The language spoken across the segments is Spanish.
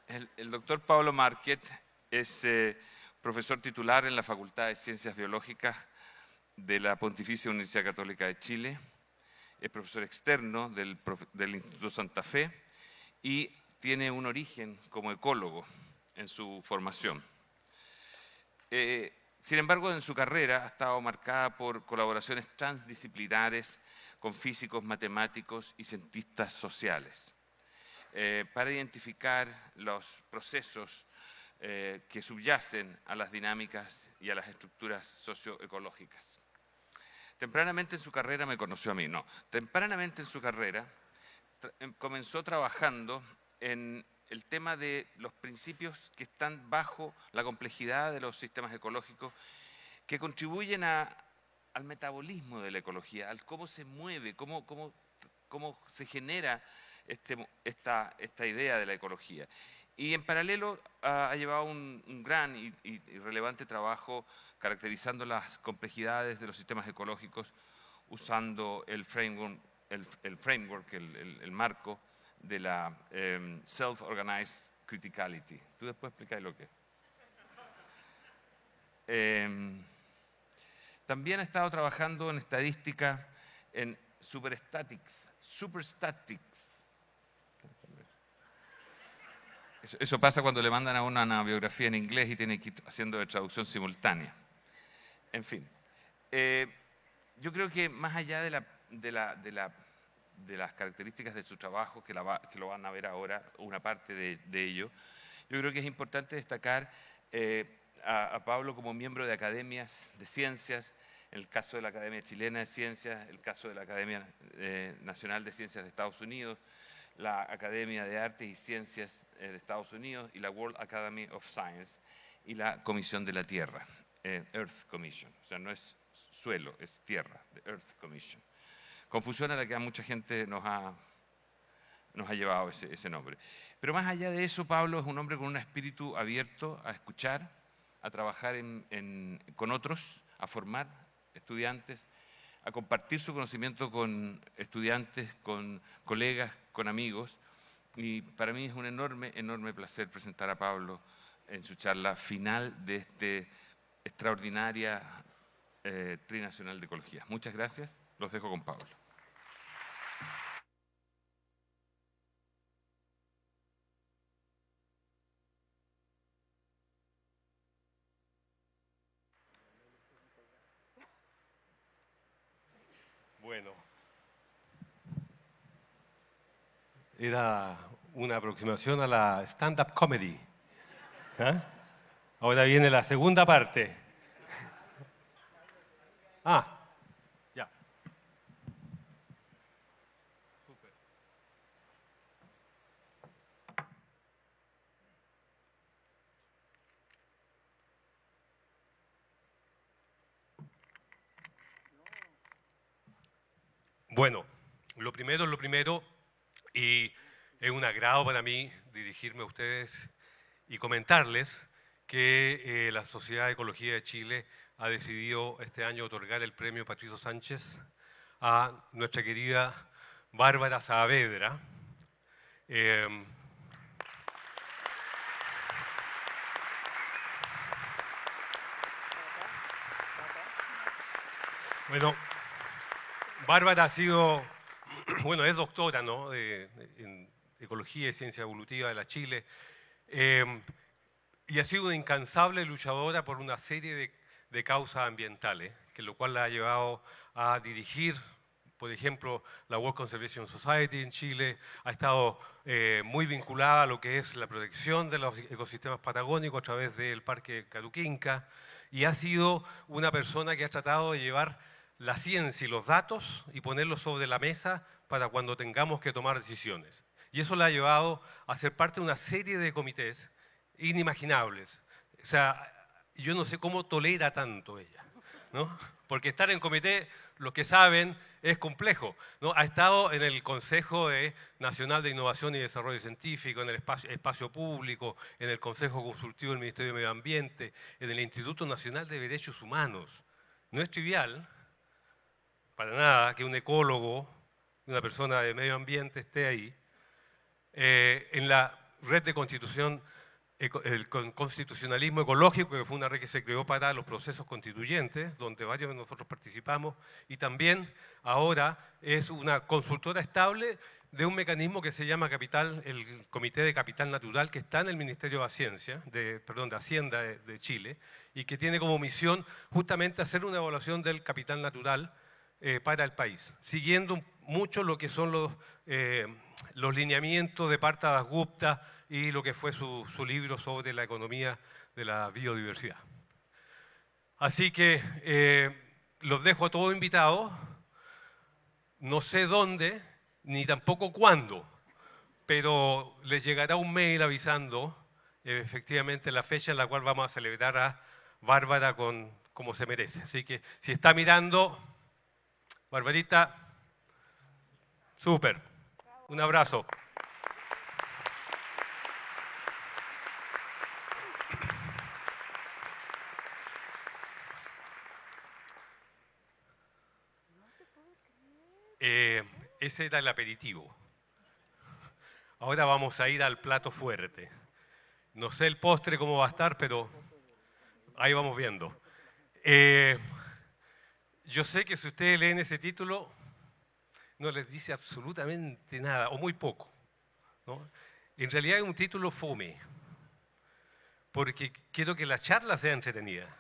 El doctor Pablo Marquet es profesor titular en la Facultad de Ciencias Biológicas de la Pontificia Universidad Católica de Chile, es profesor externo del Instituto Santa Fe y tiene un origen como ecólogo en su formación. Sin embargo, en su carrera ha estado marcada por colaboraciones transdisciplinares con físicos, matemáticos y cientistas sociales para identificar los procesos que subyacen a las dinámicas y a las estructuras socioecológicas. Tempranamente en su carrera me conoció a mí, no. Tempranamente en su carrera comenzó trabajando en el tema de los principios que están bajo la complejidad de los sistemas ecológicos que contribuyen al metabolismo de la ecología, al cómo se mueve, cómo se genera esta idea de la ecología. Y en paralelo ha llevado un gran y relevante trabajo caracterizando las complejidades de los sistemas ecológicos usando el framework, el marco de la Self-Organized Criticality. Tú después explicas lo que es. También ha estado trabajando en estadística en superstatics. Eso pasa cuando le mandan a una biografía en inglés y tiene que ir haciendo de traducción simultánea. En fin, yo creo que más allá de las características de su trabajo, que lo van a ver ahora, una parte de ello, yo creo que es importante destacar a Pablo como miembro de academias de ciencias, en el caso de la Academia Chilena de Ciencias, el caso de la Academia Nacional de Ciencias de Estados Unidos, la Academia de Artes y Ciencias de Estados Unidos y la World Academy of Science y la Comisión de la Tierra, Earth Commission. O sea, no es suelo, es tierra, the Earth Commission. Confusión a la que a mucha gente nos ha llevado ese nombre. Pero más allá de eso, Pablo es un hombre con un espíritu abierto a escuchar, a trabajar con otros, a formar estudiantes, a compartir su conocimiento con estudiantes, con colegas, con amigos. Y para mí es un enorme placer presentar a Pablo en su charla final de esta extraordinaria Trinacional de Ecología. Muchas gracias. Los dejo con Pablo. Bueno, era una aproximación a la stand-up comedy. ¿Ah? Ahora viene la segunda parte. Ya. Super. Bueno, lo primero, y es un agrado para mí dirigirme a ustedes y comentarles que la Sociedad de Ecología de Chile ha decidido este año otorgar el premio Patricio Sánchez a nuestra querida Bárbara Saavedra. Bueno, Bárbara ha sido, bueno, es doctora, ¿no?, en Ecología y Ciencia Evolutiva de la Chile, y ha sido una incansable luchadora por una serie de causas ambientales, que lo cual la ha llevado a dirigir, por ejemplo, la World Conservation Society en Chile, ha estado muy vinculada a lo que es la protección de los ecosistemas patagónicos a través del Parque Caruquinca, y ha sido una persona que ha tratado de llevar la ciencia y los datos y ponerlos sobre la mesa para cuando tengamos que tomar decisiones. Y eso la ha llevado a ser parte de una serie de comités inimaginables. O sea, yo no sé cómo tolera tanto ella, ¿no? Porque estar en comité, los que saben, es complejo, ¿no? Ha estado en el Consejo Nacional de Innovación y Desarrollo Científico, en el espacio público, en el Consejo Consultivo del Ministerio de Medio Ambiente, en el Instituto Nacional de Derechos Humanos. No es trivial, para nada, que un ecólogo, una persona de medio ambiente esté ahí. En la red de el constitucionalismo ecológico, que fue una red que se creó para los procesos constituyentes, donde varios de nosotros participamos, y también ahora es una consultora estable de un mecanismo que se llama el Comité de Capital Natural, que está en el Ministerio de Hacienda de Chile, y que tiene como misión justamente hacer una evaluación del capital natural para el país, siguiendo mucho lo que son los lineamientos de Partha Dasgupta y lo que fue su libro sobre la economía de la biodiversidad. Así que los dejo a todos invitados, no sé dónde, ni tampoco cuándo, pero les llegará un mail avisando efectivamente la fecha en la cual vamos a celebrar a Bárbara como se merece. Así que si está mirando, Barbarita, súper. Un abrazo. Ese era el aperitivo. Ahora vamos a ir al plato fuerte. No sé el postre cómo va a estar, pero ahí vamos viendo. Yo sé que si ustedes leen ese título, no les dice absolutamente nada, o muy poco, ¿no? En realidad es un título fome, porque quiero que la charla sea entretenida,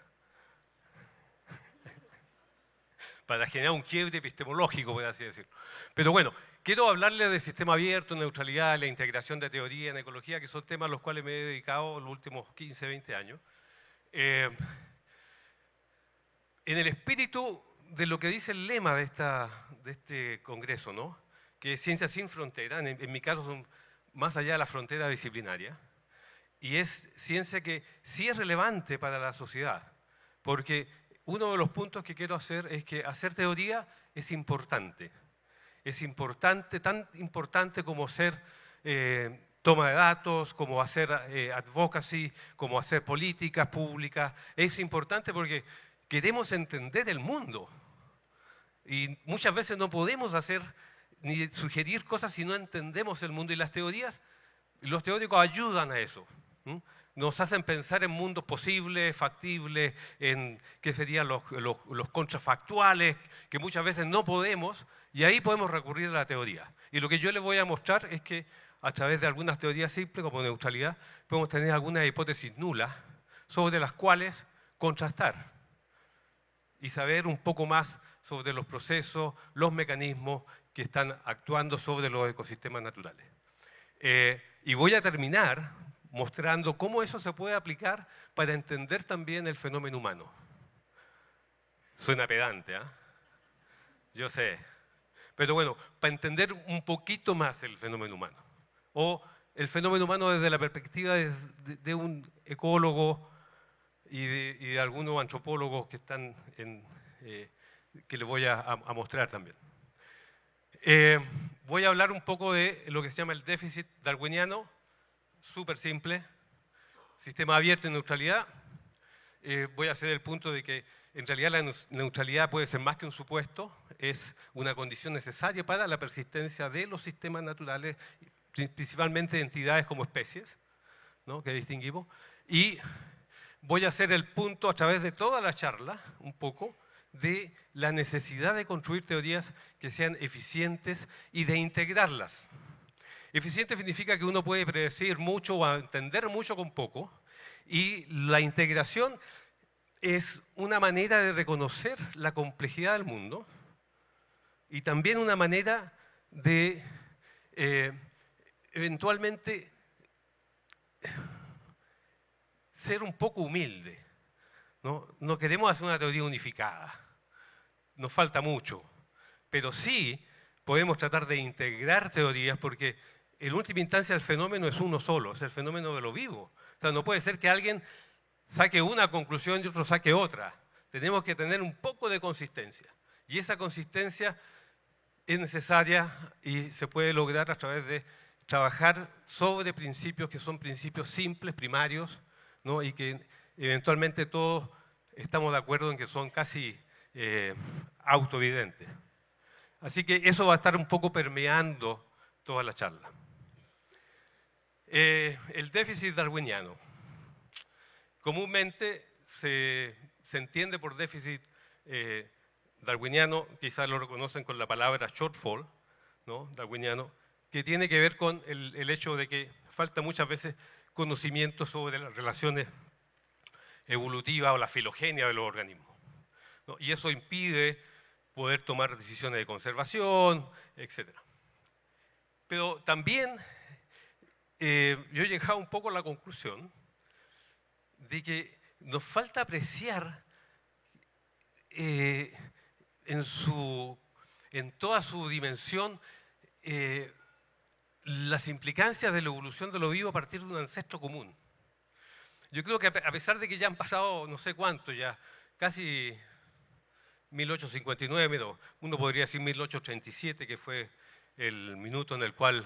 para generar un quiebre epistemológico, por así decirlo. Pero bueno, quiero hablarles de sistema abierto, neutralidad, la integración de teoría en ecología, que son temas a los cuales me he dedicado los últimos 15, 20 años. En el espíritu de lo que dice el lema de este congreso, ¿no? Que es Ciencia sin frontera, en mi caso son más allá de la frontera disciplinaria, y es ciencia que sí es relevante para la sociedad, porque uno de los puntos que quiero hacer es que hacer teoría es importante. Es importante, tan importante como hacer toma de datos, como hacer advocacy, como hacer políticas públicas. Es importante porque queremos entender el mundo. Y muchas veces no podemos hacer ni sugerir cosas si no entendemos el mundo. Y las teorías, los teóricos ayudan a eso. Nos hacen pensar en mundos posibles, factibles, en qué serían los contrafactuales, que muchas veces no podemos, y ahí podemos recurrir a la teoría. Y lo que yo les voy a mostrar es que a través de algunas teorías simples, como neutralidad, podemos tener algunas hipótesis nulas sobre las cuales contrastar y saber un poco más sobre los procesos, los mecanismos que están actuando sobre los ecosistemas naturales. Y voy a terminar mostrando cómo eso se puede aplicar para entender también el fenómeno humano. Suena pedante, ¿eh? Yo sé. Pero bueno, para entender un poquito más el fenómeno humano. O el fenómeno humano desde la perspectiva de un ecólogo y de algunos antropólogos que están que les voy a mostrar también. Voy a hablar un poco de lo que se llama el déficit darwiniano, súper simple, sistema abierto y neutralidad. Voy a hacer el punto de que en realidad la neutralidad puede ser más que un supuesto, es una condición necesaria para la persistencia de los sistemas naturales, principalmente de entidades como especies, ¿no?, que distinguimos. Y voy a hacer el punto a través de toda la charla, un poco, de la necesidad de construir teorías que sean eficientes y de integrarlas. Eficiente significa que uno puede predecir mucho o entender mucho con poco, y la integración es una manera de reconocer la complejidad del mundo y también una manera de eventualmente ser un poco humilde, ¿no? No queremos hacer una teoría unificada, nos falta mucho, pero sí podemos tratar de integrar teorías porque en última instancia el fenómeno es uno solo, es el fenómeno de lo vivo. O sea, no puede ser que alguien saque una conclusión y otro saque otra. Tenemos que tener un poco de consistencia. Y esa consistencia es necesaria y se puede lograr a través de trabajar sobre principios que son principios simples, primarios, ¿no?, y que eventualmente todos estamos de acuerdo en que son casi autoevidentes. Así que eso va a estar un poco permeando toda la charla. El déficit darwiniano. Comúnmente se entiende por déficit darwiniano, quizás lo reconocen con la palabra shortfall, ¿no? Darwiniano, que tiene que ver con el hecho de que falta muchas veces conocimiento sobre las relaciones evolutivas o la filogenia de los organismos, ¿no? Y eso impide poder tomar decisiones de conservación, etc. Pero también yo he llegado un poco a la conclusión de que nos falta apreciar en toda su dimensión las implicancias de la evolución de lo vivo a partir de un ancestro común. Yo creo que a pesar de que ya han pasado no sé cuánto, ya casi 1859, pero uno podría decir 1837, que fue el minuto en el cual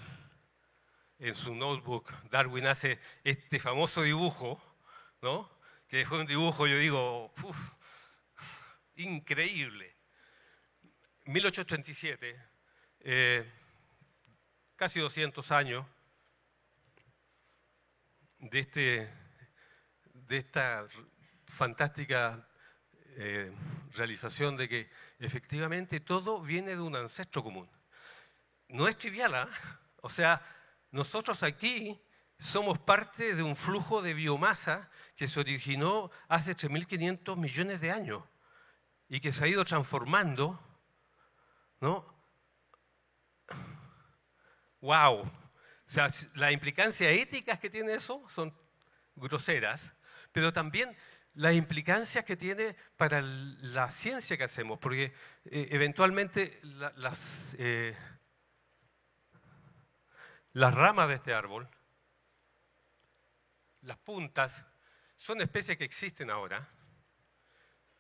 en su notebook Darwin hace este famoso dibujo, ¿no? Que fue un dibujo, yo digo, increíble. 1837, casi 200 años de esta fantástica realización de que efectivamente todo viene de un ancestro común. No es trivial, ¿eh? O sea, nosotros aquí somos parte de un flujo de biomasa que se originó hace 3.500 millones de años y que se ha ido transformando, ¿no? ¡Wow! O sea, las implicancias éticas que tiene eso son groseras, pero también las implicancias que tiene para la ciencia que hacemos, porque eventualmente las ramas de este árbol, las puntas, son especies que existen ahora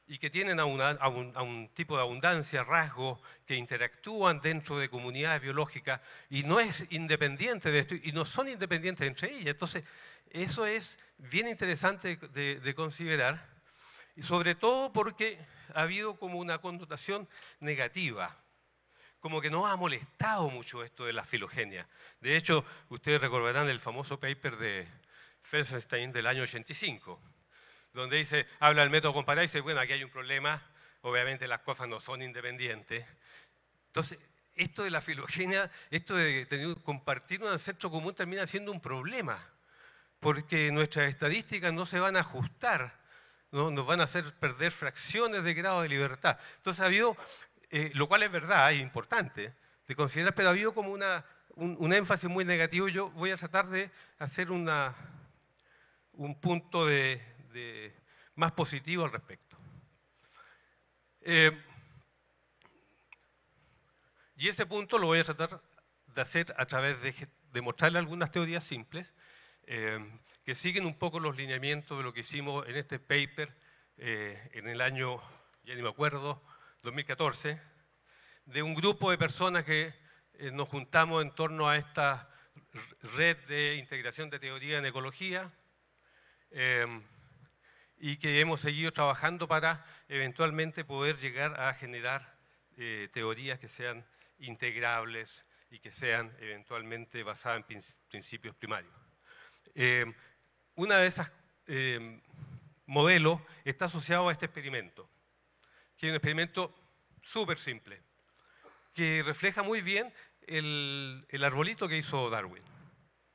y que tienen a un tipo de abundancia, rasgos que interactúan dentro de comunidades biológicas y no es independiente de esto y no son independientes entre ellas. Entonces, eso es bien interesante de considerar, y sobre todo porque ha habido como una connotación negativa, como que nos ha molestado mucho esto de la filogenia. De hecho, ustedes recordarán el famoso paper de Felsenstein del año 85, donde habla del método comparado y dice, bueno, aquí hay un problema, obviamente las cosas no son independientes. Entonces, esto de la filogenia, esto de compartir un ancestro común termina siendo un problema, porque nuestras estadísticas no se van a ajustar, ¿no? Nos van a hacer perder fracciones de grado de libertad. Entonces ha habido, lo cual es verdad, es importante de considerar, pero ha habido como un énfasis muy negativo. Yo voy a tratar de hacer un punto más positivo al respecto. Y ese punto lo voy a tratar de hacer a través de mostrarle algunas teorías simples que siguen un poco los lineamientos de lo que hicimos en este paper en el año, ya ni me acuerdo, 2014, de un grupo de personas que nos juntamos en torno a esta red de integración de teoría en ecología y que hemos seguido trabajando para eventualmente poder llegar a generar teorías que sean integrables y que sean eventualmente basadas en principios primarios. Una de esas modelos está asociado a este experimento, que es un experimento súper simple, que refleja muy bien el arbolito que hizo Darwin,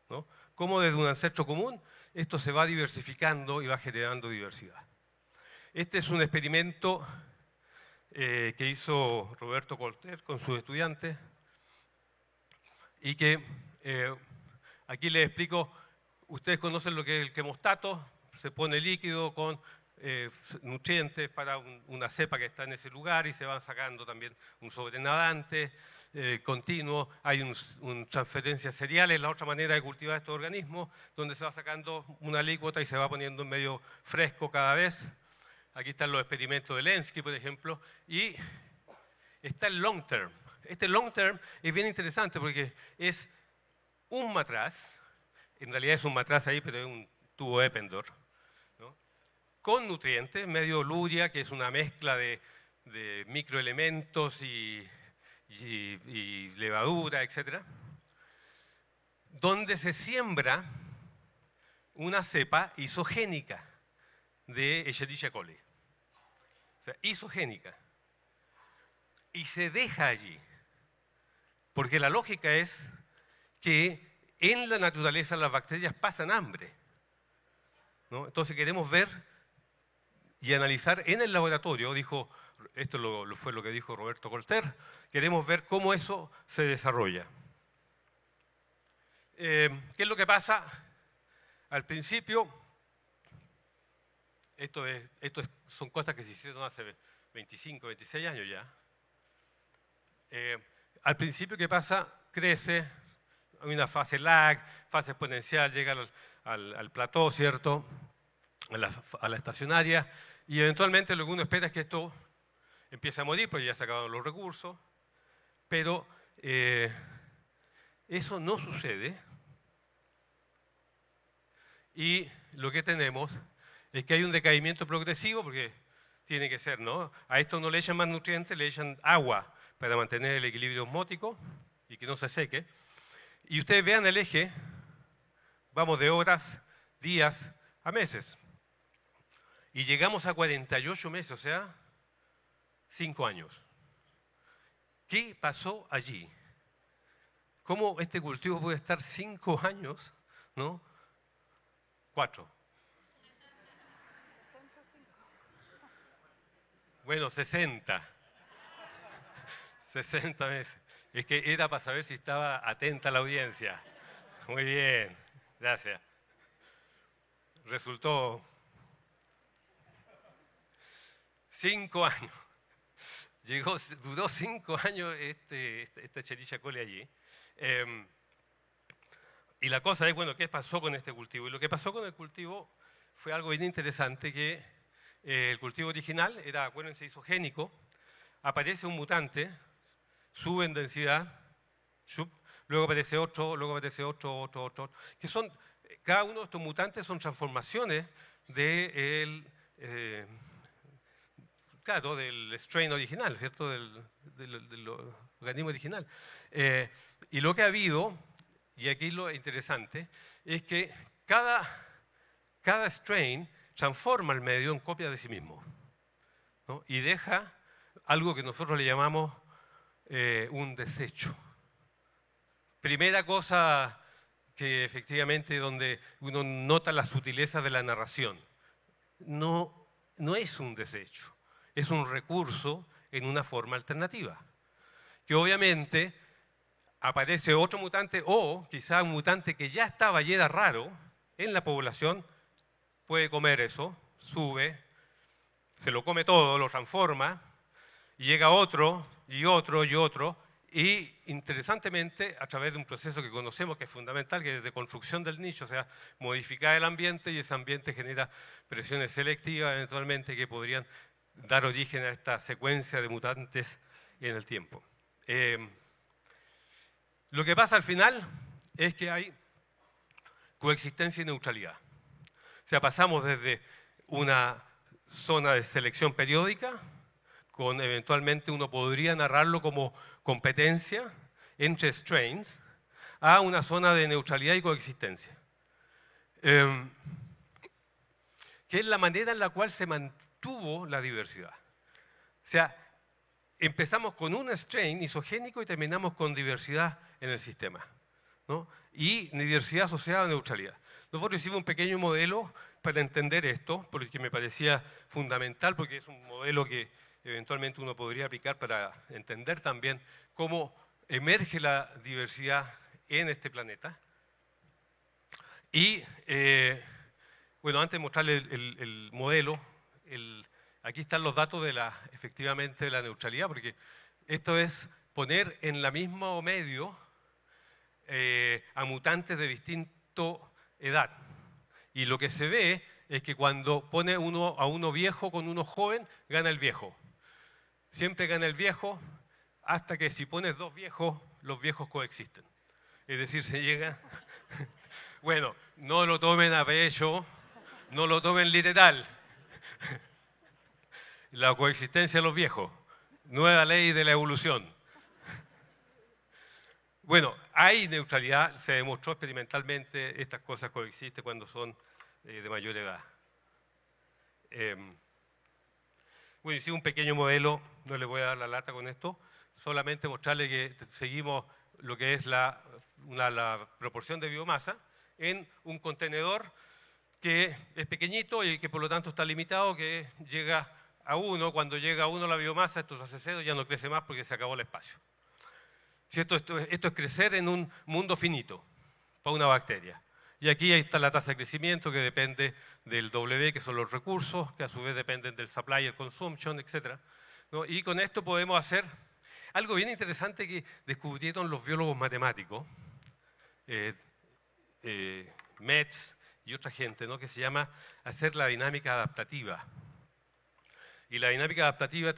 ¿no? Cómo desde un ancestro común esto se va diversificando y va generando diversidad. Este es un experimento que hizo Roberto Colter con sus estudiantes y que aquí les explico. Ustedes conocen lo que es el quemostato, se pone líquido con nutrientes para una cepa que está en ese lugar y se van sacando también un sobrenadante continuo. Hay una transferencia de cereales, la otra manera de cultivar estos organismos, donde se va sacando una alícuota y se va poniendo en medio fresco cada vez. Aquí están los experimentos de Lenski, por ejemplo, y está el long term. Este long term es bien interesante porque es un matraz. En realidad es un matraz ahí, pero es un tubo Eppendorf, ¿no? Con nutrientes, medio luria, que es una mezcla de microelementos y levadura, etc., donde se siembra una cepa isogénica de Escherichia coli. O sea, isogénica. Y se deja allí. Porque la lógica es que en la naturaleza las bacterias pasan hambre, ¿no? Entonces queremos ver y analizar en el laboratorio, esto fue lo que dijo Roberto Colter, queremos ver cómo eso se desarrolla. ¿Qué es lo que pasa? Al principio, son cosas que se hicieron hace 25, 26 años ya. Al principio, ¿qué pasa? Crece, hay una fase lag, fase exponencial, llega al plató, ¿cierto? A la estacionaria, y eventualmente lo que uno espera es que esto empiece a morir, porque ya se acabaron los recursos, pero eso no sucede, y lo que tenemos es que hay un decaimiento progresivo, porque tiene que ser, ¿no? A esto no le echan más nutrientes, le echan agua para mantener el equilibrio osmótico y que no se seque. Y ustedes vean el eje, vamos de horas, días a meses. Y llegamos a 48 meses, o sea, 5 años. ¿Qué pasó allí? ¿Cómo este cultivo puede estar 5 años, ¿no? 4. Bueno, 60. 60 meses. Es que era para saber si estaba atenta la audiencia. Muy bien, gracias. Resultó 5 años. Duró 5 años esta Escherichia coli allí. Y la cosa es, bueno, ¿qué pasó con este cultivo? Y lo que pasó con el cultivo fue algo bien interesante, que el cultivo original era, acuérdense, isogénico, aparece un mutante, sube en densidad, luego aparece otro, otro, que son, cada uno de estos mutantes son transformaciones del strain original, ¿cierto? Del organismo original. Y lo que ha habido, y aquí lo interesante, es que cada strain transforma el medio en copia de sí mismo, ¿no? Y deja algo que nosotros le llamamos un desecho. Primera cosa que efectivamente donde uno nota la sutileza de la narración. No es un desecho, es un recurso en una forma alternativa, que obviamente aparece otro mutante o quizá un mutante que ya estaba y era raro en la población, puede comer eso, sube, se lo come todo, lo transforma, y llega otro, y otro, y otro, y interesantemente, a través de un proceso que conocemos que es fundamental, que es de construcción del nicho, o sea, modificar el ambiente, y ese ambiente genera presiones selectivas eventualmente que podrían dar origen a esta secuencia de mutantes en el tiempo. Lo que pasa al final es que hay coexistencia y neutralidad. O sea, pasamos desde una zona de selección periódica, con eventualmente uno podría narrarlo como competencia entre strains, a una zona de neutralidad y coexistencia. Que es la manera en la cual se mantuvo la diversidad. O sea, empezamos con un strain isogénico y terminamos con diversidad en el sistema, ¿no? Y diversidad asociada a neutralidad. Nosotros hicimos un pequeño modelo para entender esto, porque me parecía fundamental, porque es un modelo que eventualmente uno podría aplicar para entender también cómo emerge la diversidad en este planeta. Y, bueno, antes de mostrarle el modelo, aquí están los datos efectivamente de la neutralidad, porque esto es poner en la misma medio a mutantes de distinta edad. Y lo que se ve es que cuando pone a uno viejo con uno joven, gana el viejo. Siempre gana el viejo, hasta que si pones 2 viejos, los viejos coexisten. Es decir, se llega... Bueno, no lo tomen a pecho, no lo tomen literal. La coexistencia de los viejos, nueva ley de la evolución. Bueno, hay neutralidad, se demostró experimentalmente, estas cosas coexisten cuando son de mayor edad. Bueno, hice un pequeño modelo, no le voy a dar la lata con esto, solamente mostrarle que seguimos lo que es la proporción de biomasa en un contenedor que es pequeñito y que por lo tanto está limitado, que llega a 1. Cuando llega a 1 la biomasa, esto se hace 0, ya no crece más porque se acabó el espacio. ¿Cierto? Esto es crecer en un mundo finito para una bacteria. Y aquí está la tasa de crecimiento que depende del W, que son los recursos, que a su vez dependen del supply, el consumption, etc. ¿No? Y con esto podemos hacer algo bien interesante que descubrieron los biólogos matemáticos, Metz y otra gente, ¿no? Que se llama hacer la dinámica adaptativa. Y la dinámica adaptativa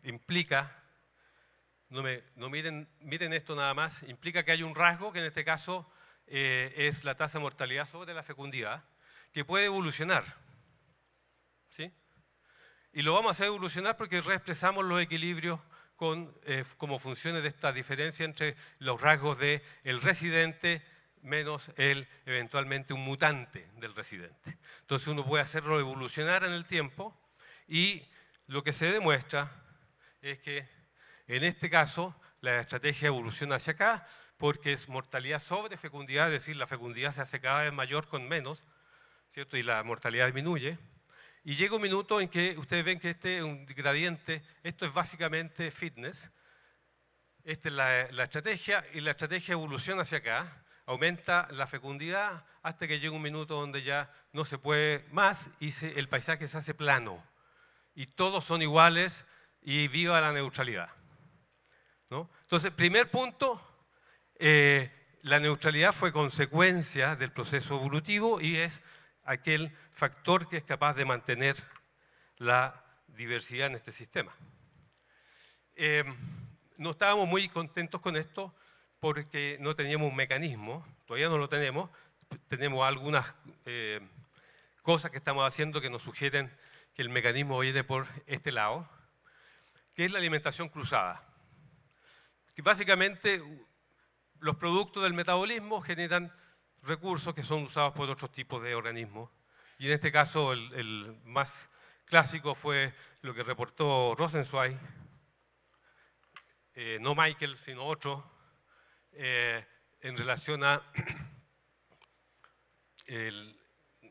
implica, no miren esto nada más, implica que hay un rasgo que en este caso es la tasa de mortalidad sobre la fecundidad, que puede evolucionar. ¿Sí? Y lo vamos a hacer evolucionar porque reexpresamos los equilibrios como funciones de esta diferencia entre los rasgos del residente menos eventualmente un mutante del residente. Entonces uno puede hacerlo evolucionar en el tiempo y lo que se demuestra es que en este caso la estrategia evoluciona hacia acá porque es mortalidad sobre fecundidad, es decir, la fecundidad se hace cada vez mayor con menos, ¿cierto? Y la mortalidad disminuye. Y llega un minuto en que ustedes ven que este es un gradiente, esto es básicamente fitness, esta es la estrategia y la estrategia evoluciona hacia acá, aumenta la fecundidad hasta que llega un minuto donde ya no se puede más y el paisaje se hace plano. Y todos son iguales y viva la neutralidad, ¿no? Entonces, primer punto, la neutralidad fue consecuencia del proceso evolutivo y es aquel factor que es capaz de mantener la diversidad en este sistema. No estábamos muy contentos con esto porque no teníamos un mecanismo, todavía no lo tenemos algunas cosas que estamos haciendo que nos sugieren que el mecanismo viene por este lado, que es la alimentación cruzada. Que básicamente los productos del metabolismo generan recursos que son usados por otros tipos de organismos. Y en este caso el más clásico fue lo que reportó Rosenzweig, no Michael, sino otro, en relación a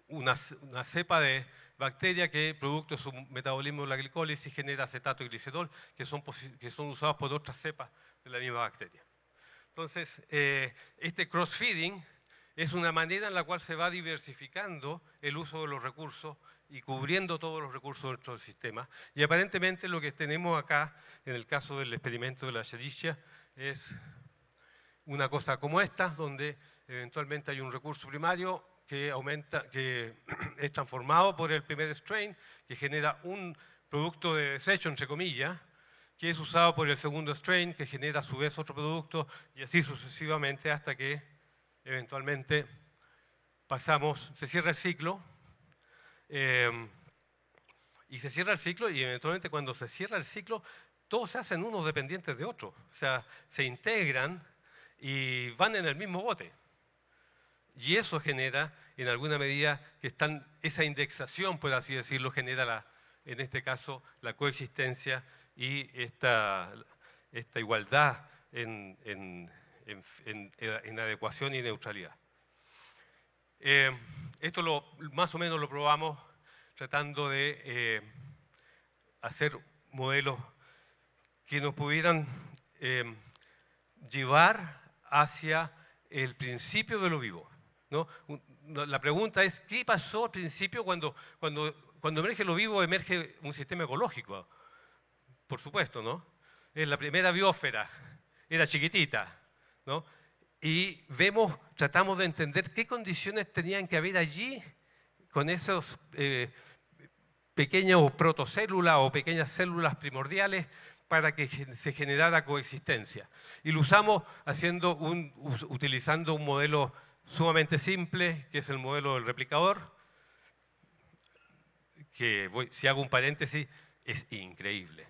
una cepa de bacteria que, producto de su metabolismo de la glicólisis, genera acetato y glicerol, que son usados por otras cepas de la misma bacteria. Entonces, este cross-feeding es una manera en la cual se va diversificando el uso de los recursos y cubriendo todos los recursos dentro del sistema. Y aparentemente lo que tenemos acá, en el caso del experimento de la Escherichia, es una cosa como esta, donde eventualmente hay un recurso primario que aumenta, que es transformado por el primer strain, que genera un producto de desecho, entre comillas, que es usado por el segundo strain, que genera a su vez otro producto, y así sucesivamente hasta que eventualmente se cierra el ciclo, y se cierra el ciclo, y eventualmente cuando se cierra el ciclo, todos se hacen unos dependientes de otros, o sea, se integran y van en el mismo bote. Y eso genera, en alguna medida, esa indexación, por así decirlo, genera, en este caso, la coexistencia y esta igualdad en adecuación y neutralidad. Esto más o menos lo probamos tratando de hacer modelos que nos pudieran llevar hacia el principio de lo vivo, ¿no? La pregunta es, ¿qué pasó al principio cuando emerge lo vivo, emerge un sistema ecológico? Por supuesto, ¿no? Es la primera biosfera, era chiquitita, ¿no? Y tratamos de entender qué condiciones tenían que haber allí con esos pequeños protocélulas o pequeñas células primordiales para que se generara coexistencia. Y lo usamos utilizando un modelo sumamente simple, que es el modelo del replicador, que si hago un paréntesis, es increíble.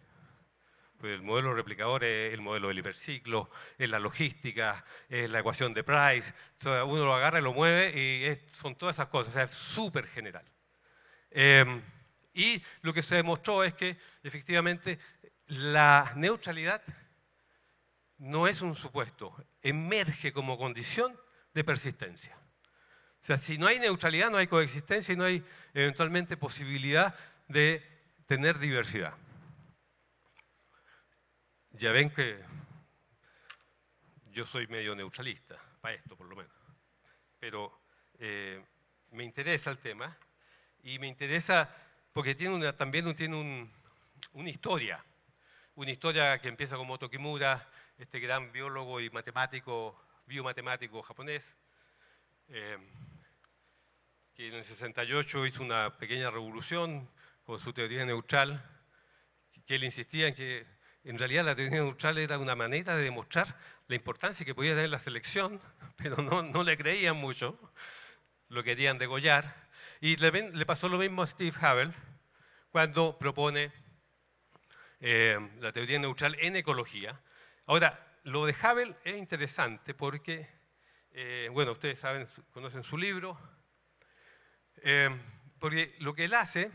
Pues el modelo replicador es el modelo del hiperciclo, es la logística, es la ecuación de Price. Entonces, uno lo agarra y lo mueve y son todas esas cosas, o sea, es súper general. Y lo que se demostró es que efectivamente la neutralidad no es un supuesto, emerge como condición de persistencia. O sea, si no hay neutralidad, no hay coexistencia y no hay eventualmente posibilidad de tener diversidad. Ya ven que yo soy medio neutralista, para esto por lo menos. Pero me interesa el tema y me interesa porque también tiene una historia que empieza con Moto Kimura, este gran biólogo y biomatemático japonés, que en el 68 hizo una pequeña revolución con su teoría neutral, que él insistía en que en realidad la teoría neutral era una manera de demostrar la importancia que podía tener la selección, pero no le creían mucho, lo querían degollar. Y le pasó lo mismo a Steve Havel cuando propone la teoría neutral en ecología. Ahora, lo de Havel es interesante porque, bueno, ustedes saben, conocen su libro, porque lo que él hace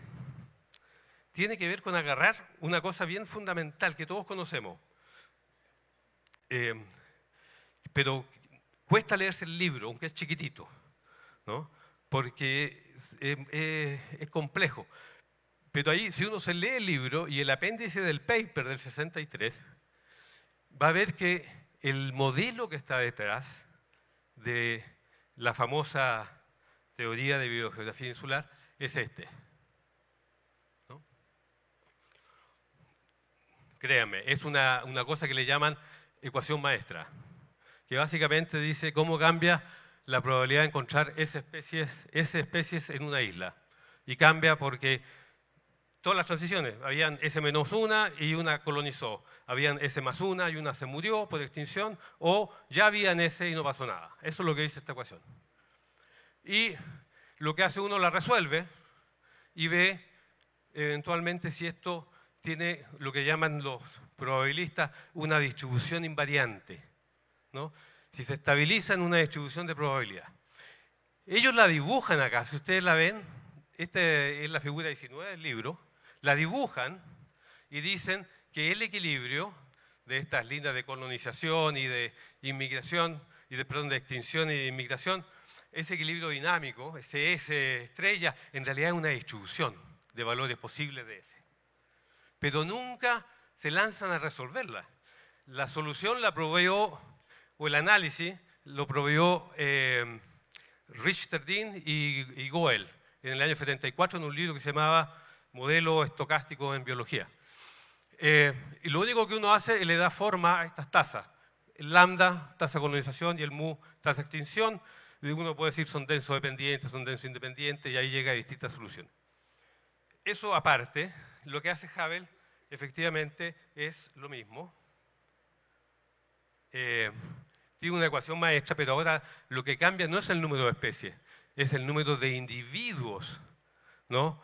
tiene que ver con agarrar una cosa bien fundamental que todos conocemos, pero cuesta leerse el libro, aunque es chiquitito, ¿no? Porque es complejo. Pero ahí, si uno se lee el libro y el apéndice del paper del 63, va a ver que el modelo que está detrás de la famosa teoría de biogeografía insular es este. ¿No? Créanme, es una cosa que le llaman ecuación maestra, que básicamente dice cómo cambia la probabilidad de encontrar S especies en una isla. Y cambia porque todas las transiciones, habían S-1 y una colonizó, habían S+1 y una se murió por extinción, o ya habían S y no pasó nada. Eso es lo que dice esta ecuación. Y lo que hace uno la resuelve y ve eventualmente si esto tiene lo que llaman los probabilistas una distribución invariante, ¿no? Si se estabiliza en una distribución de probabilidad. Ellos la dibujan acá, si ustedes la ven, esta es la figura 19 del libro, la dibujan y dicen que el equilibrio de estas líneas de colonización y de inmigración, perdón, de extinción y de inmigración, ese equilibrio dinámico, ese S estrella, en realidad es una distribución de valores posibles de S. Pero nunca se lanzan a resolverla. La solución la proveyó, o el análisis, lo proveyó Richter-Dean y Goel en el año 74 en un libro que se llamaba Modelo estocástico en biología. Y lo único que uno hace es le da forma a estas tasas. El lambda, tasa de colonización, y el mu, tasa de extinción. Y uno puede decir son denso dependientes, son denso independientes, y ahí llega a distintas soluciones. Eso aparte, lo que hace Havel efectivamente es lo mismo. Tiene una ecuación maestra, pero ahora lo que cambia no es el número de especies, es el número de individuos, ¿no?,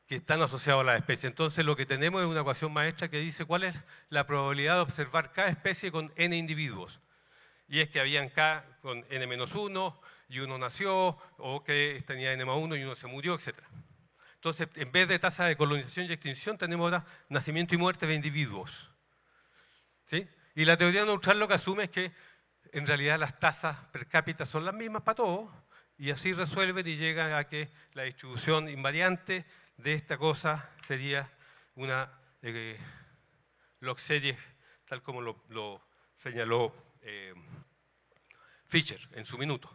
que están asociados a las especies. Entonces lo que tenemos es una ecuación maestra que dice cuál es la probabilidad de observar cada especie con n individuos. Y es que habían K con n-1 y uno nació, o que tenía n+1 y uno se murió, etc. Entonces, en vez de tasa de colonización y extinción, tenemos ahora nacimiento y muerte de individuos. ¿Sí? Y la teoría neutral lo que asume es que en realidad las tasas per cápita son las mismas para todos, y así resuelven y llegan a que la distribución invariante de esta cosa sería una log series, tal como lo señaló Fisher en su minuto.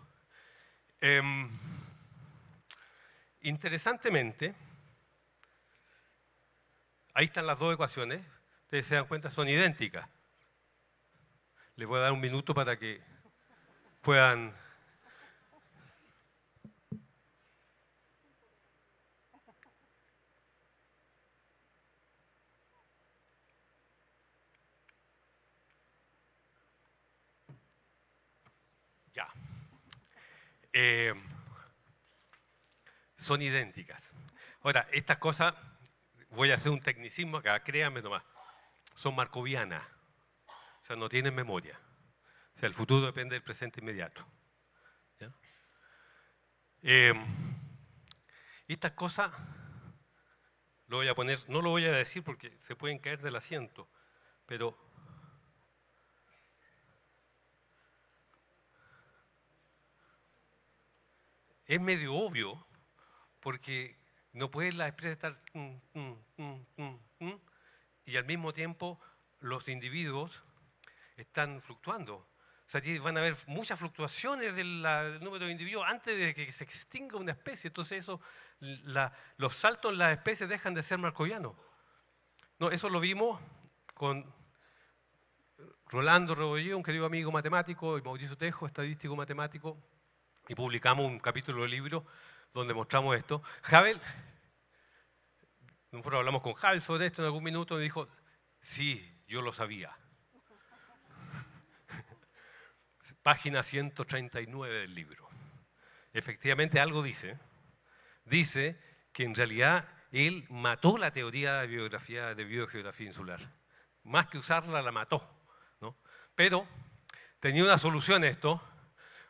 Interesantemente, ahí están las dos ecuaciones, ustedes se dan cuenta, son idénticas. Les voy a dar un minuto para que puedan... Ya. Son idénticas. Ahora, estas cosas, voy a hacer un tecnicismo acá, créanme nomás. son markovianas, o sea, no tienen memoria. O sea, el futuro depende del presente inmediato. ¿Ya? Y estas cosas, lo voy a poner, no lo voy a decir porque se pueden caer del asiento, pero es medio obvio porque no pueden las empresas estar y al mismo tiempo los individuos están fluctuando. O sea, van a haber muchas fluctuaciones del número de individuos antes de que se extinga una especie. Entonces eso, los saltos en las especies dejan de ser markovianos. No, eso lo vimos con Rolando Rebollé, un querido amigo matemático, y Mauricio Tejo, estadístico matemático, y publicamos un capítulo del libro donde mostramos esto. Havel, nosotros hablamos con Havel sobre esto en algún minuto y dijo, sí, yo lo sabía. Página 139 del libro. Efectivamente algo dice. Dice que en realidad él mató la teoría de biogeografía insular. Más que usarla, la mató, ¿no? Pero tenía una solución esto.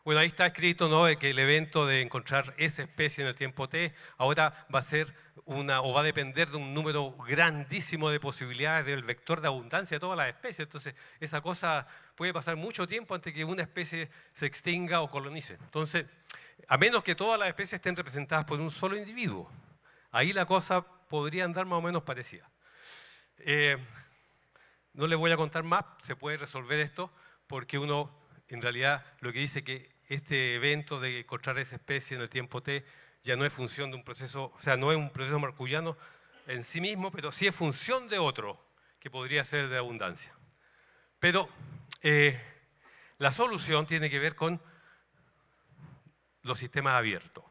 Bueno, ahí está escrito, ¿no?, de que el evento de encontrar esa especie en el tiempo t ahora va a ser va a depender de un número grandísimo de posibilidades del vector de abundancia de todas las especies. Entonces, esa cosa puede pasar mucho tiempo antes que una especie se extinga o colonice. Entonces, a menos que todas las especies estén representadas por un solo individuo, ahí la cosa podría andar más o menos parecida. No les voy a contar más, se puede resolver esto, porque uno, en realidad, lo que dice que este evento de encontrar esa especie en el tiempo t ya no es función de un proceso, o sea, no es un proceso markoviano en sí mismo, pero sí es función de otro, que podría ser de abundancia. Pero la solución tiene que ver con los sistemas abiertos.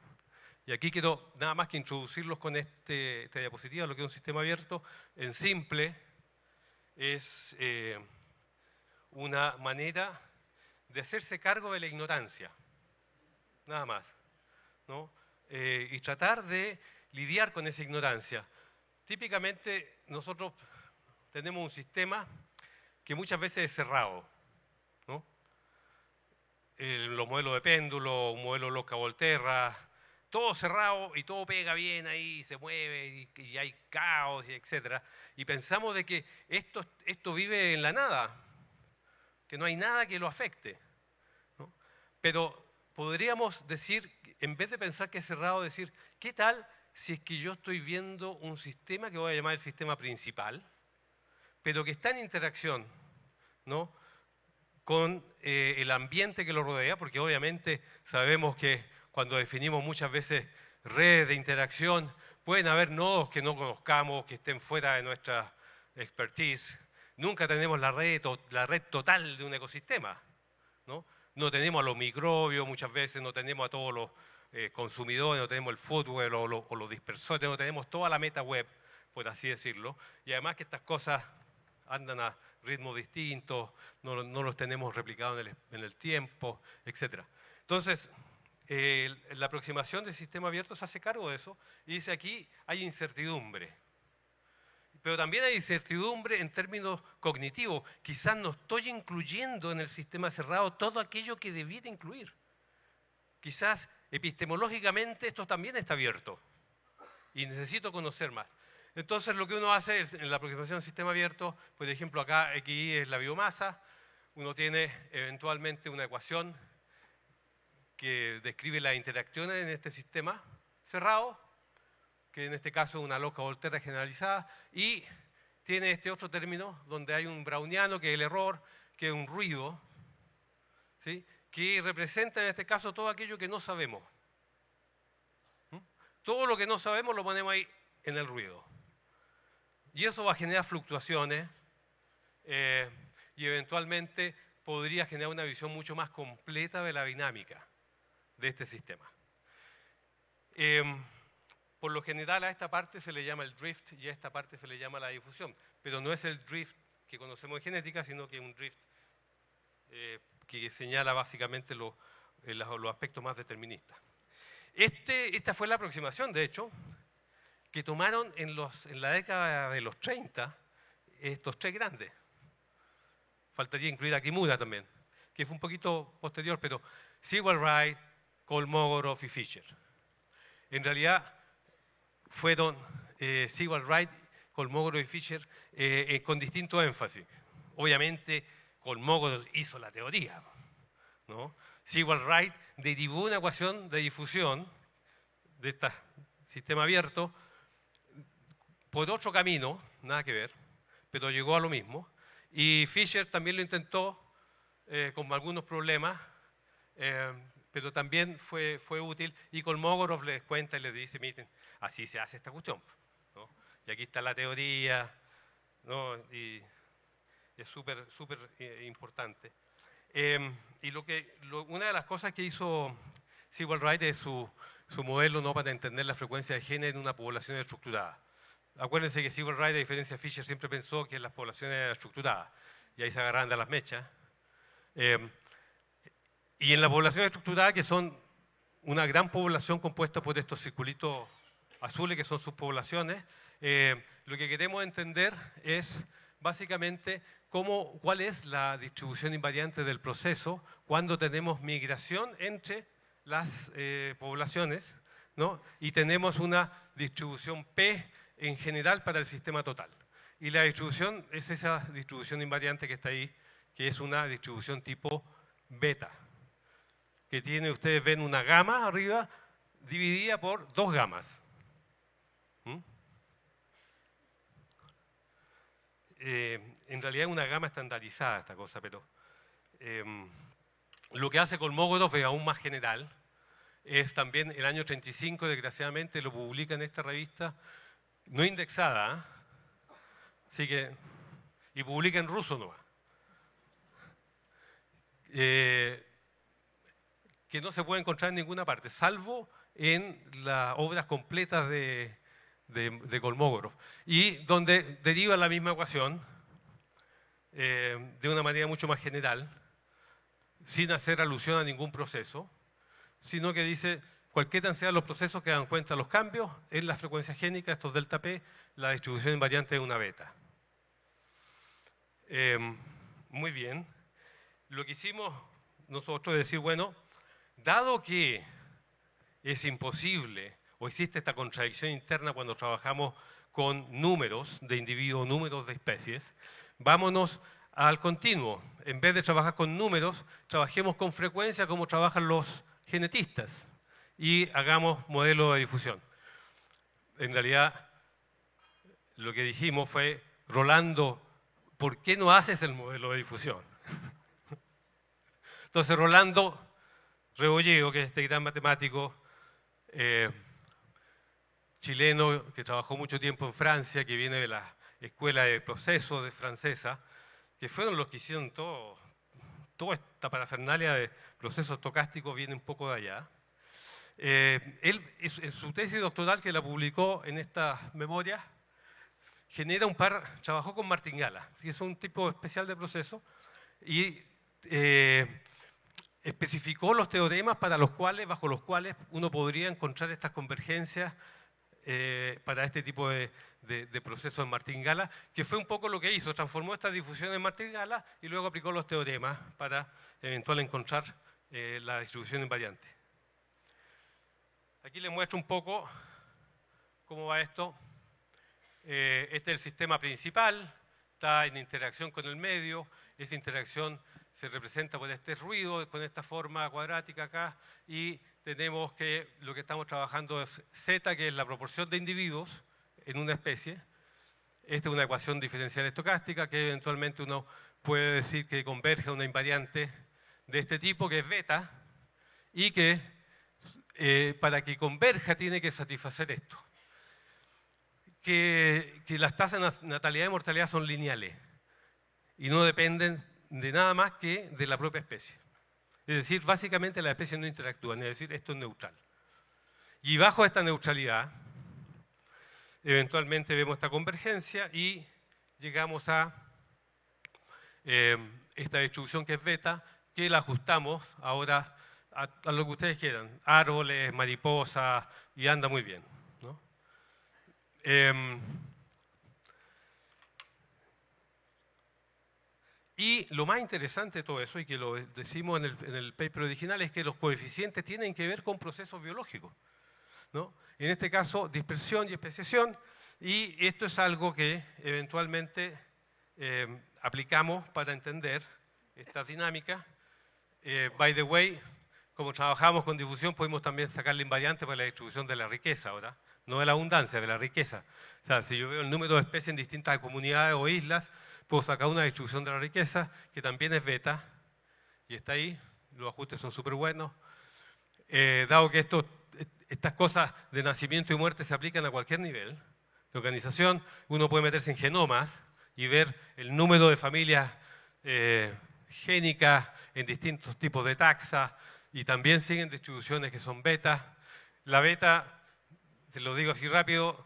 Y aquí quiero nada más que introducirlos con esta diapositiva, lo que es un sistema abierto. En simple, es una manera de hacerse cargo de la ignorancia, nada más, ¿no? Y tratar de lidiar con esa ignorancia. Típicamente nosotros tenemos un sistema que muchas veces es cerrado, ¿no? Los modelos de péndulo, un modelo Loca-Volterra, todo cerrado y todo pega bien ahí, se mueve y hay caos, y etcétera. Y pensamos de que esto vive en la nada, que no hay nada que lo afecte, ¿no? Pero podríamos decir, en vez de pensar que es cerrado, decir, ¿qué tal si es que yo estoy viendo un sistema que voy a llamar el sistema principal, pero que está en interacción, ¿no?, con el ambiente que lo rodea? Porque obviamente sabemos que cuando definimos muchas veces redes de interacción, pueden haber nodos que no conozcamos, que estén fuera de nuestra expertise. Nunca tenemos la red total de un ecosistema, ¿no? No tenemos a los microbios muchas veces, no tenemos a todos los consumidores, no tenemos el footware o los dispersores, no tenemos toda la meta web, por así decirlo. Y además que estas cosas andan a ritmos distintos, no los tenemos replicados en el tiempo, etc. Entonces, la aproximación del sistema abierto se hace cargo de eso y dice aquí hay incertidumbre. Pero también hay incertidumbre en términos cognitivos. Quizás no estoy incluyendo en el sistema cerrado todo aquello que debiera incluir. Quizás epistemológicamente esto también está abierto y necesito conocer más. Entonces lo que uno hace es, en la aproximación del sistema abierto, por ejemplo acá Xi es la biomasa, uno tiene eventualmente una ecuación que describe las interacciones en este sistema cerrado, que en este caso es una Loca-Volterra generalizada, y tiene este otro término donde hay un browniano, que es el error, que es un ruido, ¿sí?, que representa en este caso todo aquello que no sabemos. Todo lo que no sabemos lo ponemos ahí en el ruido. Y eso va a generar fluctuaciones y eventualmente podría generar una visión mucho más completa de la dinámica de este sistema. Por lo general a esta parte se le llama el drift y a esta parte se le llama la difusión, pero no es el drift que conocemos en genética, sino que es un drift que señala básicamente los aspectos más deterministas. Esta fue la aproximación, de hecho, que tomaron en la década de los 30 estos tres grandes. Faltaría incluir a Kimura también, que fue un poquito posterior, pero Sewall-Wright, Kolmogorov y Fisher. En realidad fueron Sewall-Wright, Kolmogorov y Fisher con distinto énfasis. Obviamente Kolmogorov hizo la teoría, ¿no? Sewall-Wright derivó una ecuación de difusión de este sistema abierto por otro camino, nada que ver, pero llegó a lo mismo. Y Fisher también lo intentó con algunos problemas, pero también fue útil. Y Kolmogorov les cuenta y les dice, miren, así se hace esta cuestión, ¿no? Y aquí está la teoría, ¿no? Y es súper importante. Y una de las cosas que hizo Sewall-Wright es su modelo, ¿no?, para entender la frecuencia de genes en una población estructurada. Acuérdense que Sewall-Wright, a diferencia de Fisher, siempre pensó que las poblaciones eran estructuradas, y ahí se agarraban de las mechas. Y en la población estructurada, que son una gran población compuesta por estos circulitos azules, que son sus poblaciones, lo que queremos entender es básicamente cuál es la distribución invariante del proceso cuando tenemos migración entre las poblaciones, ¿no? Y tenemos una distribución P en general para el sistema total. Y la distribución es esa distribución invariante que está ahí, que es una distribución tipo beta, que tiene, ustedes ven una gama arriba dividida por dos gamas. En realidad es una gama estandarizada esta cosa, pero lo que hace Kolmogorov es aún más general. Es también el año 35, desgraciadamente, lo publica en esta revista, no indexada, así que, y publica en ruso nomás. Que no se puede encontrar en ninguna parte, salvo en las obras completas de Kolmogorov, y donde deriva la misma ecuación de una manera mucho más general, sin hacer alusión a ningún proceso, sino que dice, cualquiera sean los procesos que dan cuenta de los cambios en la frecuencia génica, estos delta P, la distribución invariante es una beta. Muy bien. Lo que hicimos nosotros es decir, bueno, dado que es imposible o existe esta contradicción interna cuando trabajamos con números de individuos, números de especies, vámonos al continuo. En vez de trabajar con números, trabajemos con frecuencia como trabajan los genetistas y hagamos modelos de difusión. En realidad, lo que dijimos fue, Rolando, ¿por qué no haces el modelo de difusión? Entonces, Rolando Rebolledo, que es este gran matemático chileno que trabajó mucho tiempo en Francia, que viene de la escuela de procesos de francesa, que fueron los que hicieron toda esta parafernalia de procesos estocásticos, viene un poco de allá. Él, en su tesis doctoral, que la publicó en estas memorias, trabajó con martingala, que es un tipo especial de proceso, y especificó los teoremas bajo los cuales uno podría encontrar estas convergencias para este tipo de procesos en martingala, que fue un poco lo que hizo, transformó esta difusión en martingala y luego aplicó los teoremas para eventualmente encontrar la distribución invariante. Aquí les muestro un poco cómo va esto. Este es el sistema principal, está en interacción con el medio, esa interacción se representa por este ruido, con esta forma cuadrática acá, y tenemos que lo que estamos trabajando es Z, que es la proporción de individuos en una especie. Esta es una ecuación diferencial estocástica que eventualmente uno puede decir que converge a una invariante de este tipo, que es beta, y que para que converja tiene que satisfacer esto. Que las tasas de natalidad y mortalidad son lineales y no dependen de nada más que de la propia especie. Es decir, básicamente las especies no interactúan, es decir, esto es neutral. Y bajo esta neutralidad, eventualmente vemos esta convergencia y llegamos a esta distribución que es beta, que la ajustamos ahora a lo que ustedes quieran, árboles, mariposas, y anda muy bien, ¿no? Y lo más interesante de todo eso, y que lo decimos en el paper original, es que los coeficientes tienen que ver con procesos biológicos, ¿no? En este caso, dispersión y especiación, y esto es algo que eventualmente aplicamos para entender estas dinámicas. By the way, como trabajamos con difusión, podemos también sacarle invariante para la distribución de la riqueza ahora, no de la abundancia, de la riqueza. O sea, si yo veo el número de especies en distintas comunidades o islas, puedo sacar una distribución de la riqueza, que también es beta, y está ahí, los ajustes son súper buenos. Dado que estas cosas de nacimiento y muerte se aplican a cualquier nivel de organización, uno puede meterse en genomas y ver el número de familias génicas en distintos tipos de taxa, y también siguen distribuciones que son beta. La beta, te lo digo así rápido,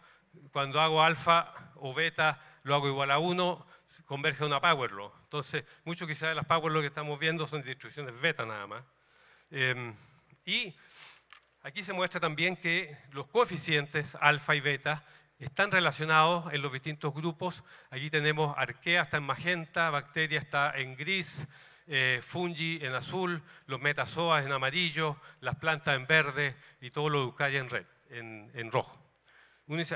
cuando hago alfa o beta, lo hago igual a 1, converge a una power law. Entonces, mucho quizás de las power law que estamos viendo son distribuciones beta nada más. Y aquí se muestra también que los coeficientes alfa y beta están relacionados en los distintos grupos. Aquí tenemos arquea está en magenta, bacteria está en gris, fungi en azul, los metazoas en amarillo, las plantas en verde y todo lo eucarya en red, en rojo. Uno dice,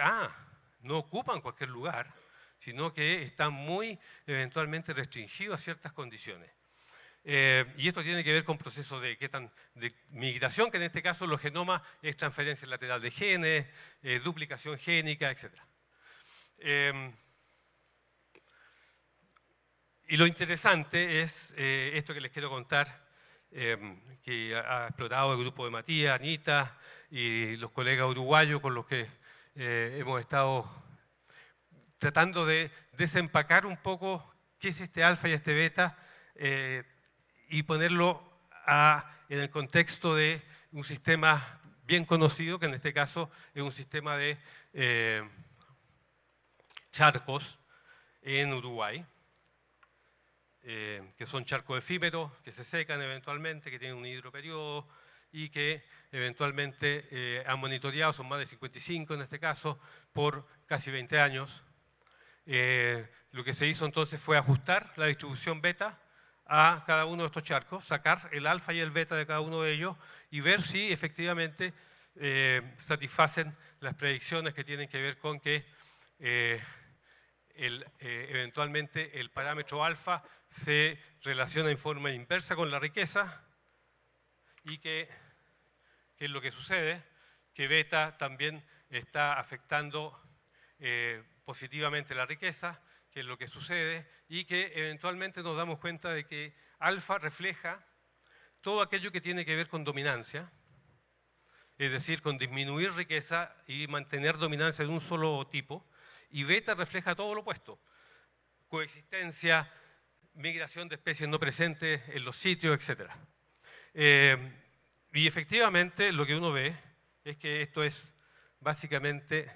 no ocupan cualquier lugar, sino que están muy eventualmente restringidos a ciertas condiciones. Y esto tiene que ver con procesos de migración, que en este caso los genomas es transferencia lateral de genes, duplicación génica, etc. Y lo interesante es esto que les quiero contar, que ha explorado el grupo de Matías, Anita y los colegas uruguayos con los que hemos estado tratando de desempacar un poco qué es este alfa y este beta, y ponerlo en el contexto de un sistema bien conocido, que en este caso es un sistema de charcos en Uruguay, que son charcos efímeros, que se secan eventualmente, que tienen un hidroperiodo y que eventualmente han monitoreado, son más de 55 en este caso, por casi 20 años. Lo que se hizo entonces fue ajustar la distribución beta a cada uno de estos charcos, sacar el alfa y el beta de cada uno de ellos y ver si efectivamente satisfacen las predicciones que tienen que ver con que eventualmente el parámetro alfa se relaciona en forma inversa con la riqueza y que es lo que sucede, que beta también está afectando positivamente la riqueza, que es lo que sucede, y que eventualmente nos damos cuenta de que alfa refleja todo aquello que tiene que ver con dominancia, es decir, con disminuir riqueza y mantener dominancia de un solo tipo, y beta refleja todo lo opuesto, coexistencia, migración de especies no presentes en los sitios, etc. Y efectivamente lo que uno ve es que esto es básicamente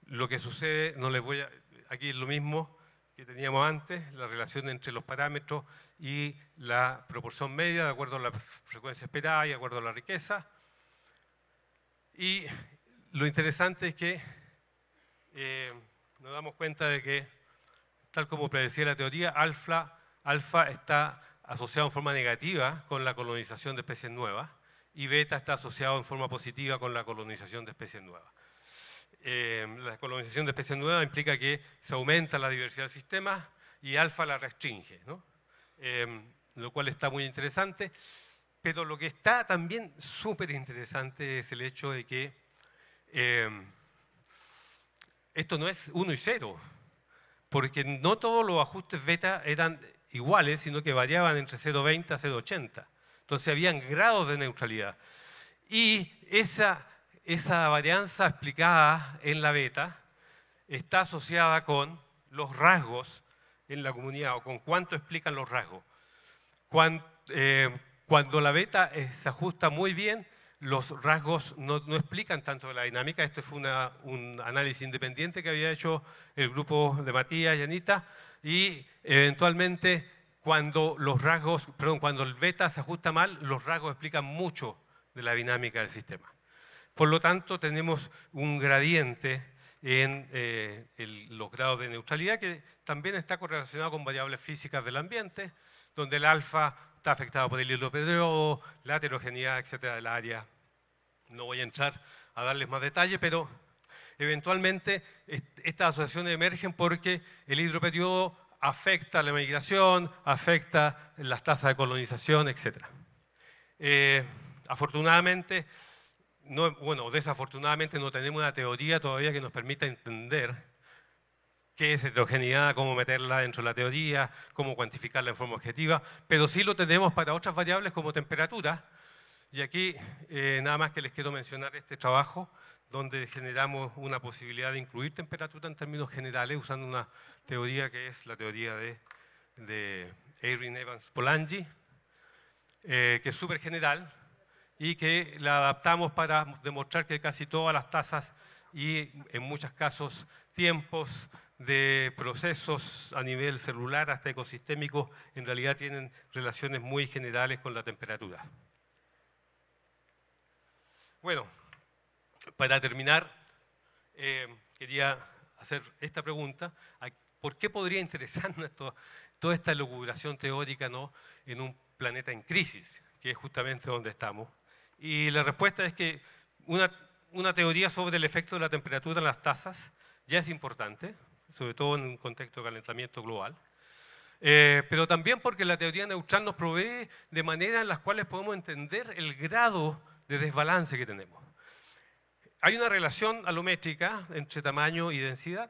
lo que sucede. No les voy a, aquí es lo mismo que teníamos antes, la relación entre los parámetros y la proporción media de acuerdo a la frecuencia esperada y de acuerdo a la riqueza. Y lo interesante es que nos damos cuenta de que, tal como predecía la teoría, alfa está asociado en forma negativa con la colonización de especies nuevas y beta está asociado en forma positiva con la colonización de especies nuevas. La colonización de especies nuevas implica que se aumenta la diversidad del sistema y alfa la restringe, ¿no? Lo cual está muy interesante, pero lo que está también súper interesante es el hecho de que esto no es 1 y 0, porque no todos los ajustes beta eran iguales, sino que variaban entre 0,20 a 0,80. Entonces habían grados de neutralidad. Y esa varianza explicada en la beta está asociada con los rasgos en la comunidad, o con cuánto explican los rasgos. Cuando la beta se ajusta muy bien, los rasgos no explican tanto de la dinámica. Este fue un análisis independiente que había hecho el grupo de Matías y Anita, y eventualmente cuando el beta se ajusta mal, los rasgos explican mucho de la dinámica del sistema. Por lo tanto, tenemos un gradiente en los grados de neutralidad, que también está correlacionado con variables físicas del ambiente, donde el alfa está afectado por el hidroperiodo, la heterogeneidad, etcétera, del área. No voy a entrar a darles más detalle, pero eventualmente estas asociaciones emergen porque el hidroperiodo afecta la migración, afecta las tasas de colonización, etcétera. Afortunadamente, desafortunadamente no tenemos una teoría todavía que nos permita entender qué es heterogeneidad, cómo meterla dentro de la teoría, cómo cuantificarla en forma objetiva, pero sí lo tenemos para otras variables como temperatura. Y aquí nada más que les quiero mencionar este trabajo donde generamos una posibilidad de incluir temperatura en términos generales usando una teoría que es la teoría de Erin Evans Polanyi, que es súper general y que la adaptamos para demostrar que casi todas las tasas y en muchos casos tiempos de procesos a nivel celular hasta ecosistémico en realidad tienen relaciones muy generales con la temperatura. Bueno, para terminar, quería hacer esta pregunta. ¿Por qué podría interesarnos toda esta elucubración teórica, ¿no?, en un planeta en crisis, que es justamente donde estamos? Y la respuesta es que una teoría sobre el efecto de la temperatura en las tasas ya es importante, sobre todo en un contexto de calentamiento global, pero también porque la teoría neutral nos provee de maneras en las cuales podemos entender el grado de desbalance que tenemos. Hay una relación alométrica entre tamaño y densidad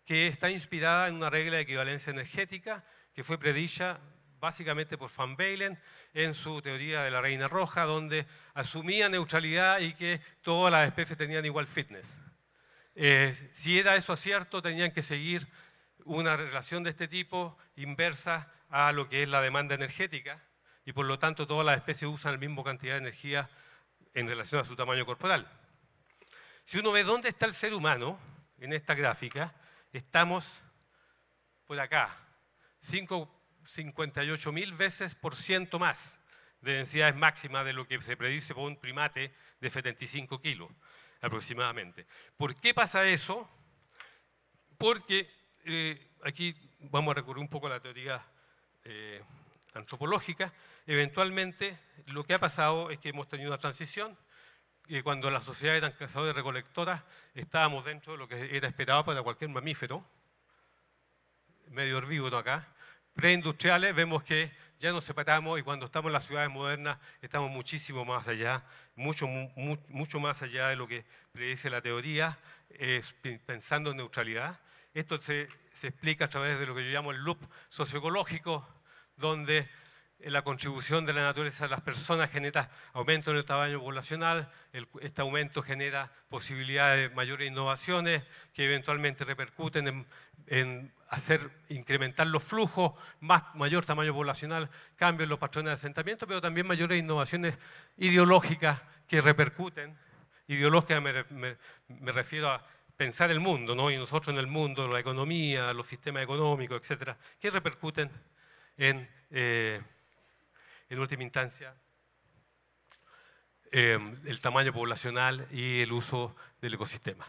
que está inspirada en una regla de equivalencia energética que fue predicha básicamente por Van Baelen en su teoría de la reina roja, donde asumía neutralidad y que todas las especies tenían igual fitness. Si era eso cierto, tenían que seguir una relación de este tipo inversa a lo que es la demanda energética y por lo tanto todas las especies usan la misma cantidad de energía en relación a su tamaño corporal. Si uno ve dónde está el ser humano en esta gráfica, estamos por acá, 58.000 veces por ciento más de densidades máximas de lo que se predice por un primate de 75 kilos aproximadamente. ¿Por qué pasa eso? Porque aquí vamos a recurrir un poco a la teoría antropológica. Eventualmente lo que ha pasado es que hemos tenido una transición y cuando las sociedades eran cazadores recolectoras estábamos dentro de lo que era esperado para cualquier mamífero, medio herbívoro acá. Preindustriales vemos que ya nos separamos y cuando estamos en las ciudades modernas estamos muchísimo más allá, mucho más allá de lo que predice la teoría, pensando en neutralidad. Esto se explica a través de lo que yo llamo el loop socioecológico, donde la contribución de la naturaleza a las personas genera aumento en el tamaño poblacional, este aumento genera posibilidades de mayores innovaciones que eventualmente repercuten en hacer incrementar los flujos, mayor tamaño poblacional, cambios en los patrones de asentamiento, pero también mayores innovaciones ideológicas que repercuten. Ideológica me refiero a pensar el mundo, ¿no? Y nosotros en el mundo, la economía, los sistemas económicos, etcétera, que repercuten en última instancia, el tamaño poblacional y el uso del ecosistema.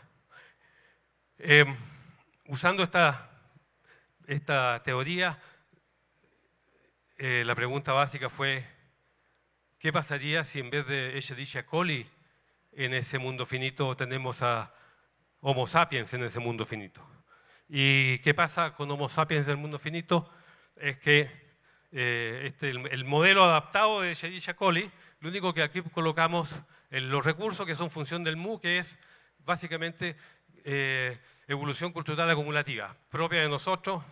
Usando esta teoría, la pregunta básica fue, ¿qué pasaría si en vez de Escherichia coli en ese mundo finito tenemos a Homo sapiens en ese mundo finito? ¿Y qué pasa con Homo sapiens en el mundo finito? Es que el modelo adaptado de Escherichia coli, lo único que aquí colocamos en los recursos que son función del mu, que es básicamente evolución cultural acumulativa, propia de nosotros,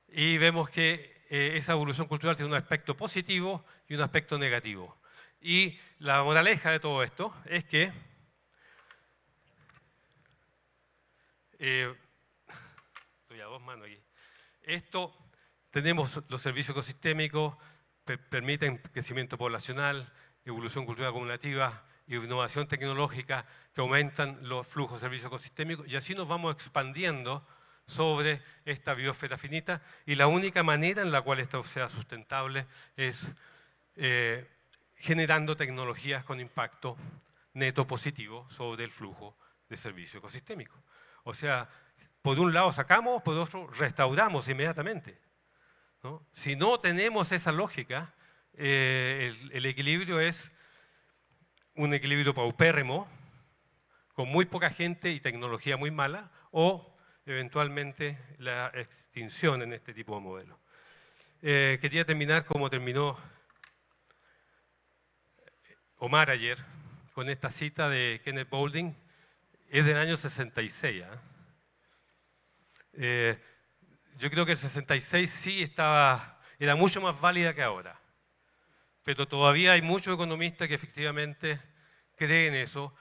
y vemos que esa evolución cultural tiene un aspecto positivo y un aspecto negativo. Y la moraleja de todo esto es que estoy a dos manos aquí. Tenemos los servicios ecosistémicos, permiten crecimiento poblacional, evolución cultural acumulativa, innovación tecnológica que aumentan los flujos de servicios ecosistémicos y así nos vamos expandiendo sobre esta biosfera finita y la única manera en la cual esto sea sustentable es generando tecnologías con impacto neto positivo sobre el flujo de servicio ecosistémico. O sea, por un lado sacamos, por otro restauramos inmediatamente, ¿no? Si no tenemos esa lógica, el equilibrio es un equilibrio paupérrimo, con muy poca gente y tecnología muy mala, o eventualmente la extinción en este tipo de modelos. Quería terminar como terminó Omar ayer, con esta cita de Kenneth Boulding, es del año 66. Yo creo que el 66 sí era mucho más válida que ahora, pero todavía hay muchos economistas que efectivamente creen eso,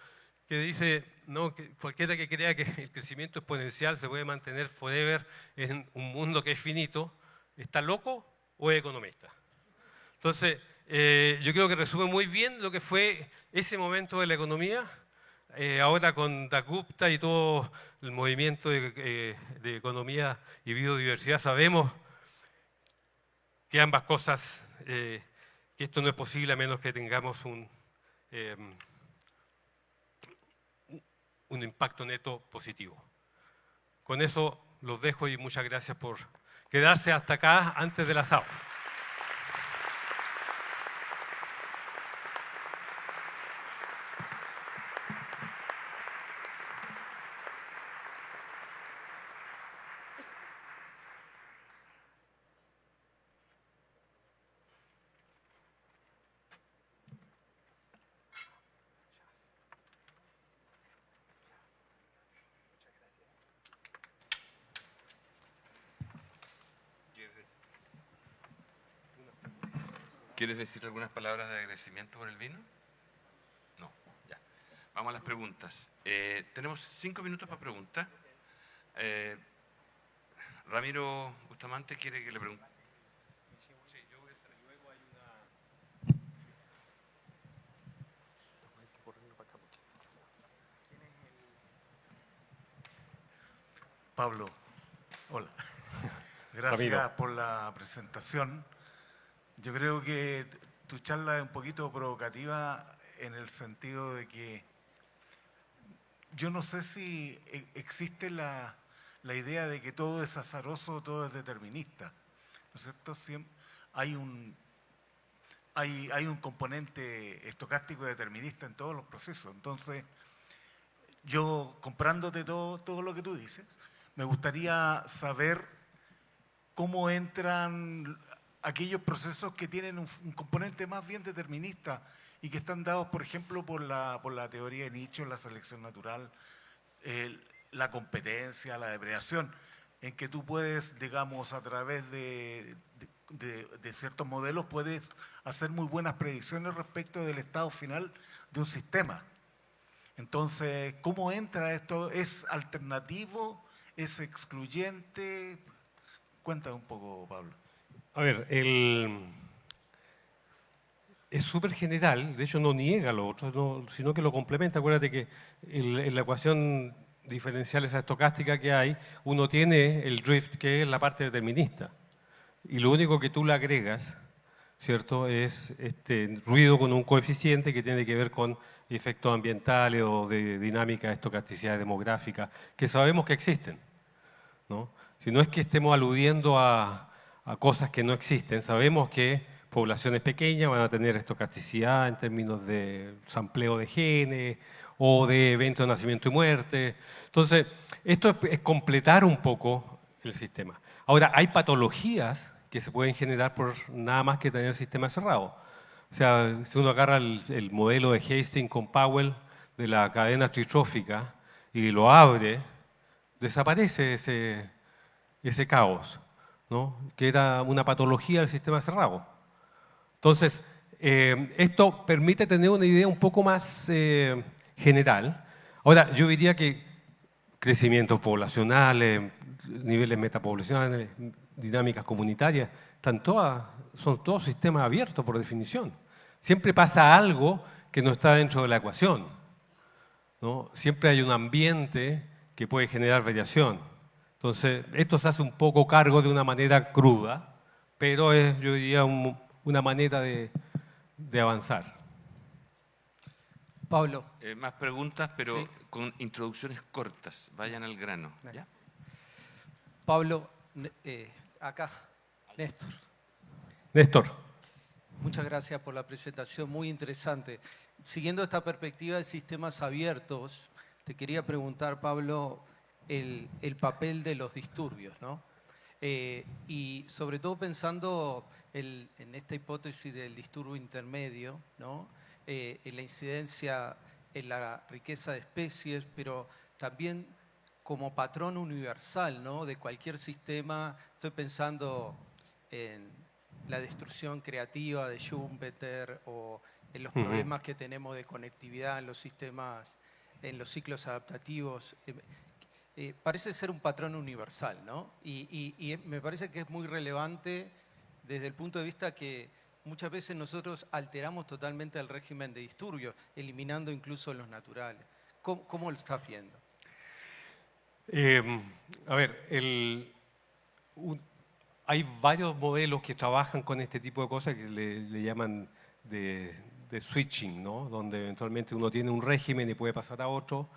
que dice, no, que cualquiera que crea que el crecimiento exponencial se puede mantener forever en un mundo que es finito, ¿está loco o es economista? Entonces, yo creo que resume muy bien lo que fue ese momento de la economía. Ahora con Dakgupta y todo el movimiento de economía y biodiversidad sabemos que ambas cosas, que esto no es posible a menos que tengamos un impacto neto positivo. Con eso los dejo y muchas gracias por quedarse hasta acá antes del asado. ¿Quieres decir algunas palabras de agradecimiento por el vino? No, ya. Vamos a las preguntas. Tenemos 5 minutos para preguntas. Ramiro Bustamante quiere que le pregunte. Pablo, hola. Gracias Ramiro. por la presentación. Yo creo que tu charla es un poquito provocativa en el sentido de que yo no sé si existe la idea de que todo es azaroso, todo es determinista, ¿no es cierto? Hay un componente estocástico y determinista en todos los procesos. Entonces, yo, comprándote todo lo que tú dices, me gustaría saber cómo entran aquellos procesos que tienen un componente más bien determinista y que están dados, por ejemplo, por la teoría de nichos, la selección natural, la competencia, la depredación, en que tú puedes, digamos, a través de ciertos modelos, puedes hacer muy buenas predicciones respecto del estado final de un sistema. Entonces, ¿cómo entra esto? ¿Es alternativo? ¿Es excluyente? Cuéntame un poco, Pablo. A ver, es súper general, de hecho no niega lo otro, sino que lo complementa. Acuérdate que en la ecuación diferencial esa estocástica que hay, uno tiene el drift, que es la parte determinista, y lo único que tú le agregas, ¿cierto?, es este ruido con un coeficiente que tiene que ver con efectos ambientales o de dinámica, estocasticidad demográfica, que sabemos que existen, ¿no? Si no es que estemos aludiendo a cosas que no existen, sabemos que poblaciones pequeñas van a tener estocasticidad en términos de sampleo de genes o de eventos de nacimiento y muerte. Entonces, esto es completar un poco el sistema. Ahora, hay patologías que se pueden generar por nada más que tener el sistema cerrado. O sea, si uno agarra el modelo de Hastings con Powell de la cadena tritrófica y lo abre, desaparece ese caos, ¿no?, que era una patología del sistema cerrado. Entonces, esto permite tener una idea un poco más general. Ahora, yo diría que crecimientos poblacionales, niveles metapoblacionales, dinámicas comunitarias, son todos sistemas abiertos por definición. Siempre pasa algo que no está dentro de la ecuación, ¿no? Siempre hay un ambiente que puede generar variación. Entonces, esto se hace un poco cargo de una manera cruda, pero es, yo diría, una manera de avanzar. Pablo. Más preguntas, pero Sí. con introducciones cortas. Vayan al grano. Dale. ¿Ya? Pablo, acá, Néstor. Néstor. Muchas gracias por la presentación, muy interesante. Siguiendo esta perspectiva de sistemas abiertos, te quería preguntar, Pablo, el papel de los disturbios, ¿no? Y sobre todo pensando en esta hipótesis del disturbio intermedio, ¿no? En la incidencia en la riqueza de especies, pero también como patrón universal, ¿no? De cualquier sistema. Estoy pensando en la destrucción creativa de Schumpeter o en los problemas que tenemos de conectividad en los sistemas, en los ciclos adaptativos. Parece ser un patrón universal, ¿no? Y me parece que es muy relevante desde el punto de vista que muchas veces nosotros alteramos totalmente el régimen de disturbios, eliminando incluso los naturales. ¿Cómo lo estás viendo? A ver, hay varios modelos que trabajan con este tipo de cosas que le llaman de switching, ¿no? Donde eventualmente uno tiene un régimen y puede pasar a otro.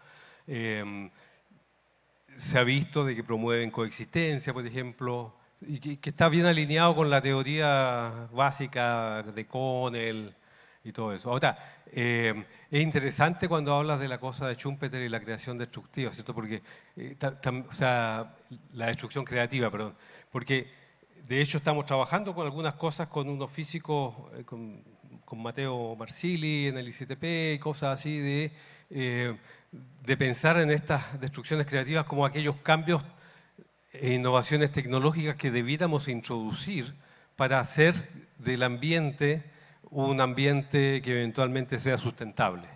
Se ha visto de que promueven coexistencia, por ejemplo, y que está bien alineado con la teoría básica de Connell y todo eso. Ahora, es interesante cuando hablas de la cosa de Schumpeter y la creación destructiva, ¿cierto? Porque, o sea, la destrucción creativa, perdón. Porque, de hecho, estamos trabajando con algunas cosas con unos físicos, con Matteo Marsili en el ICTP, y cosas así de pensar en estas destrucciones creativas como aquellos cambios e innovaciones tecnológicas que debiéramos introducir para hacer del ambiente un ambiente que eventualmente sea sustentable,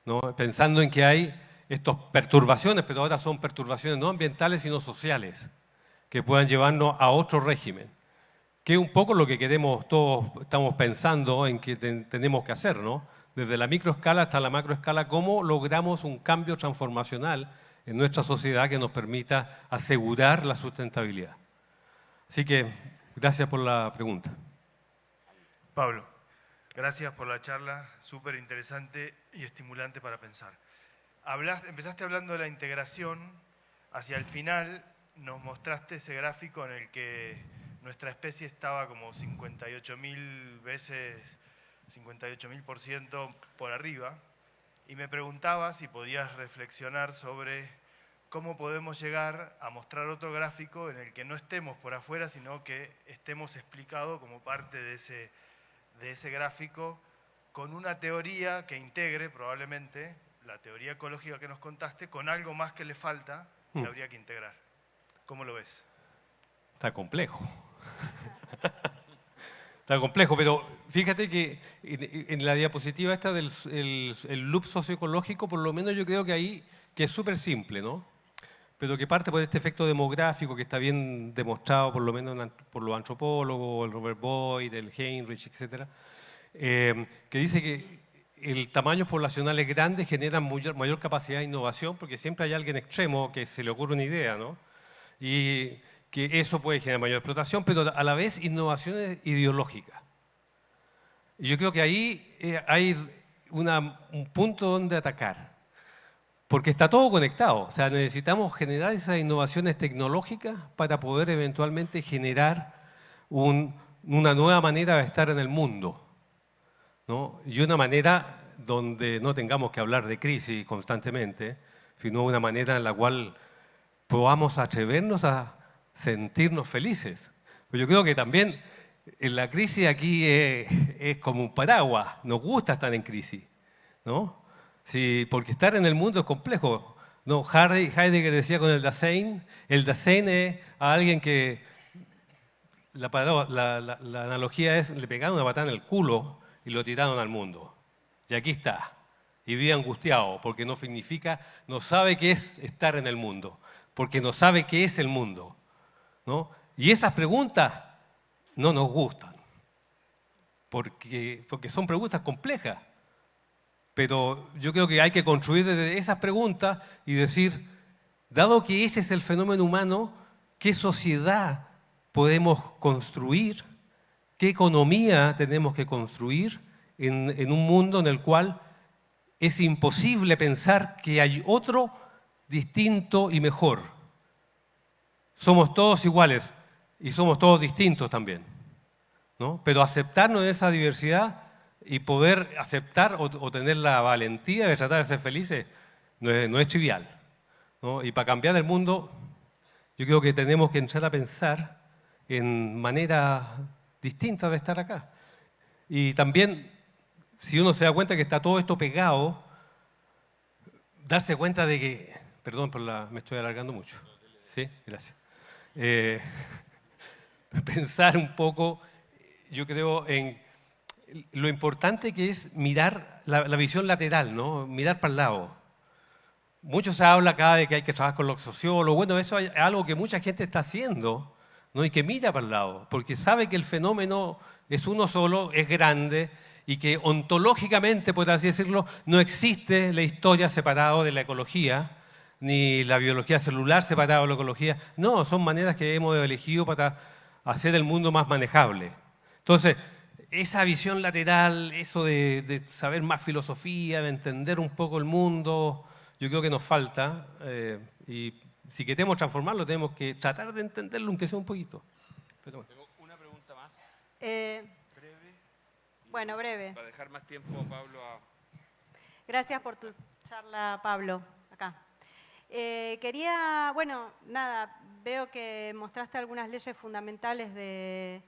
¿no? Pensando en que hay estas perturbaciones, pero ahora son perturbaciones no ambientales sino sociales, que puedan llevarnos a otro régimen, que es un poco lo que queremos todos, estamos pensando en que tenemos que hacer, ¿no? Desde la microescala hasta la macroescala, cómo logramos un cambio transformacional en nuestra sociedad que nos permita asegurar la sustentabilidad. Así que, gracias por la pregunta. Pablo, gracias por la charla, súper interesante y estimulante para pensar. Empezaste hablando de la integración, hacia el final nos mostraste ese gráfico en el que nuestra especie estaba como 58.000 veces, 58.000% por arriba, y me preguntaba si podías reflexionar sobre cómo podemos llegar a mostrar otro gráfico en el que no estemos por afuera, sino que estemos explicados como parte de ese gráfico, con una teoría que integre probablemente la teoría ecológica que nos contaste, con algo más que le falta que habría que integrar. ¿Cómo lo ves? Está complejo. Está complejo, pero fíjate que en la diapositiva esta del el loop socioecológico, por lo menos yo creo que ahí, que es súper simple, ¿no? Pero que parte por este efecto demográfico que está bien demostrado, por lo menos por los antropólogos, el Robert Boyd, el Heinrich, etc., que dice que el tamaño poblacional es grande, genera mayor capacidad de innovación, porque siempre hay alguien extremo que se le ocurre una idea, ¿no? Y que eso puede generar mayor explotación, pero a la vez innovaciones ideológicas. Y yo creo que ahí hay un punto donde atacar, porque está todo conectado. O sea, necesitamos generar esas innovaciones tecnológicas para poder eventualmente generar una nueva manera de estar en el mundo, ¿no? Y una manera donde no tengamos que hablar de crisis constantemente, sino una manera en la cual podamos atrevernos a sentirnos felices. Pero yo creo que también la crisis aquí es como un paraguas, nos gusta estar en crisis, ¿no? Sí, porque estar en el mundo es complejo, ¿no? Heidegger decía con el Dasein es a alguien que, la analogía es, le pegaron una patada en el culo y lo tiraron al mundo. Y aquí está, y vive angustiado, porque no sabe qué es estar en el mundo, porque no sabe qué es el mundo, ¿no? Y esas preguntas no nos gustan, porque son preguntas complejas. Pero yo creo que hay que construir desde esas preguntas y decir, dado que ese es el fenómeno humano, ¿qué sociedad podemos construir? ¿Qué economía tenemos que construir en un mundo en el cual es imposible pensar que hay otro distinto y mejor. Somos todos iguales y somos todos distintos también, ¿no? Pero aceptarnos en esa diversidad y poder aceptar o tener la valentía de tratar de ser felices no es trivial, ¿no? Y para cambiar el mundo, yo creo que tenemos que entrar a pensar en maneras distintas de estar acá. Y también, si uno se da cuenta que está todo esto pegado, darse cuenta de que... Perdón, me estoy alargando mucho. ¿Sí? Gracias. Pensar un poco, yo creo, en lo importante que es mirar la visión lateral, ¿no? Mirar para el lado. Mucho se habla acá de que hay que trabajar con los sociólogos. Bueno, eso es algo que mucha gente está haciendo, ¿no? Y que mira para el lado, porque sabe que el fenómeno es uno solo, es grande, y que ontológicamente, por así decirlo, no existe la historia separada de la ecología, ni la biología celular separada de la ecología. No, son maneras que hemos elegido para hacer el mundo más manejable. Entonces, esa visión lateral, eso de saber más filosofía, de entender un poco el mundo, yo creo que nos falta, y si queremos transformarlo tenemos que tratar de entenderlo, aunque sea un poquito. Pero bueno. Tengo una pregunta más. Bueno, breve. Para dejar más tiempo a Pablo a... Gracias por tu charla, Pablo, acá. Quería, bueno, nada, veo que mostraste algunas leyes fundamentales de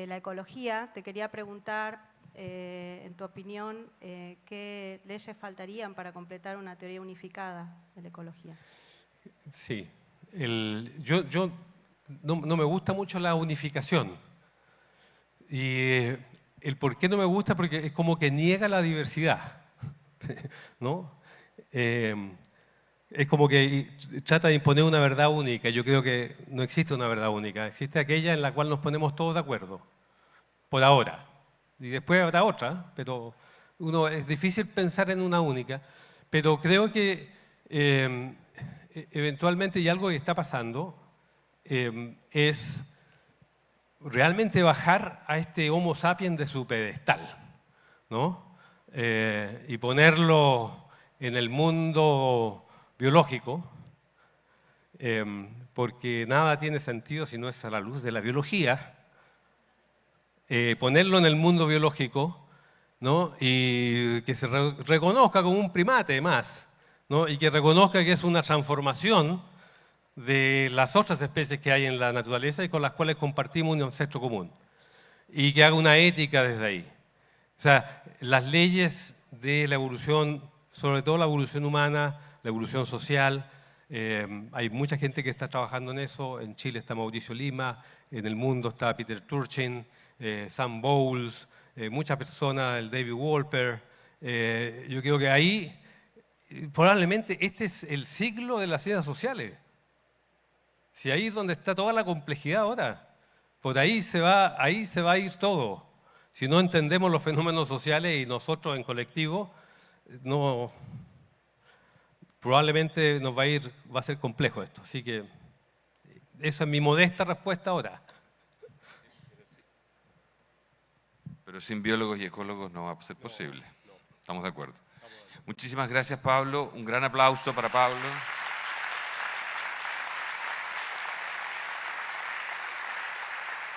la ecología. Te quería preguntar, en tu opinión, ¿qué leyes faltarían para completar una teoría unificada de la ecología? Sí, yo no me gusta mucho la unificación. Y el por qué no me gusta, porque es como que niega la diversidad, ¿no? Es como que trata de imponer una verdad única. Yo creo que no existe una verdad única, existe aquella en la cual nos ponemos todos de acuerdo, por ahora. Y después habrá otra, pero es difícil pensar en una única. Pero creo que eventualmente, y algo que está pasando, es realmente bajar a este Homo sapiens de su pedestal, ¿no? Y ponerlo en el mundo biológico, porque nada tiene sentido si no es a la luz de la biología. Ponerlo en el mundo biológico, ¿no? Y que se reconozca como un primate más, ¿no? Y que reconozca que es una transformación de las otras especies que hay en la naturaleza y con las cuales compartimos un ancestro común. Y que haga una ética desde ahí. O sea, las leyes de la evolución, sobre todo la evolución humana, la evolución social, hay mucha gente que está trabajando en eso. En Chile está Mauricio Lima, en el mundo está Peter Turchin, Sam Bowles, muchas personas, el David Wolper. Yo creo que ahí, probablemente, este es el siglo de las ciencias sociales. Si ahí es donde está toda la complejidad ahora, por ahí se va a ir todo. Si no entendemos los fenómenos sociales y nosotros en colectivo, no, probablemente va a ser complejo esto. Así que esa es mi modesta respuesta ahora. Pero sin biólogos y ecólogos no va a ser posible. Estamos de acuerdo. Muchísimas gracias, Pablo. Un gran aplauso para Pablo.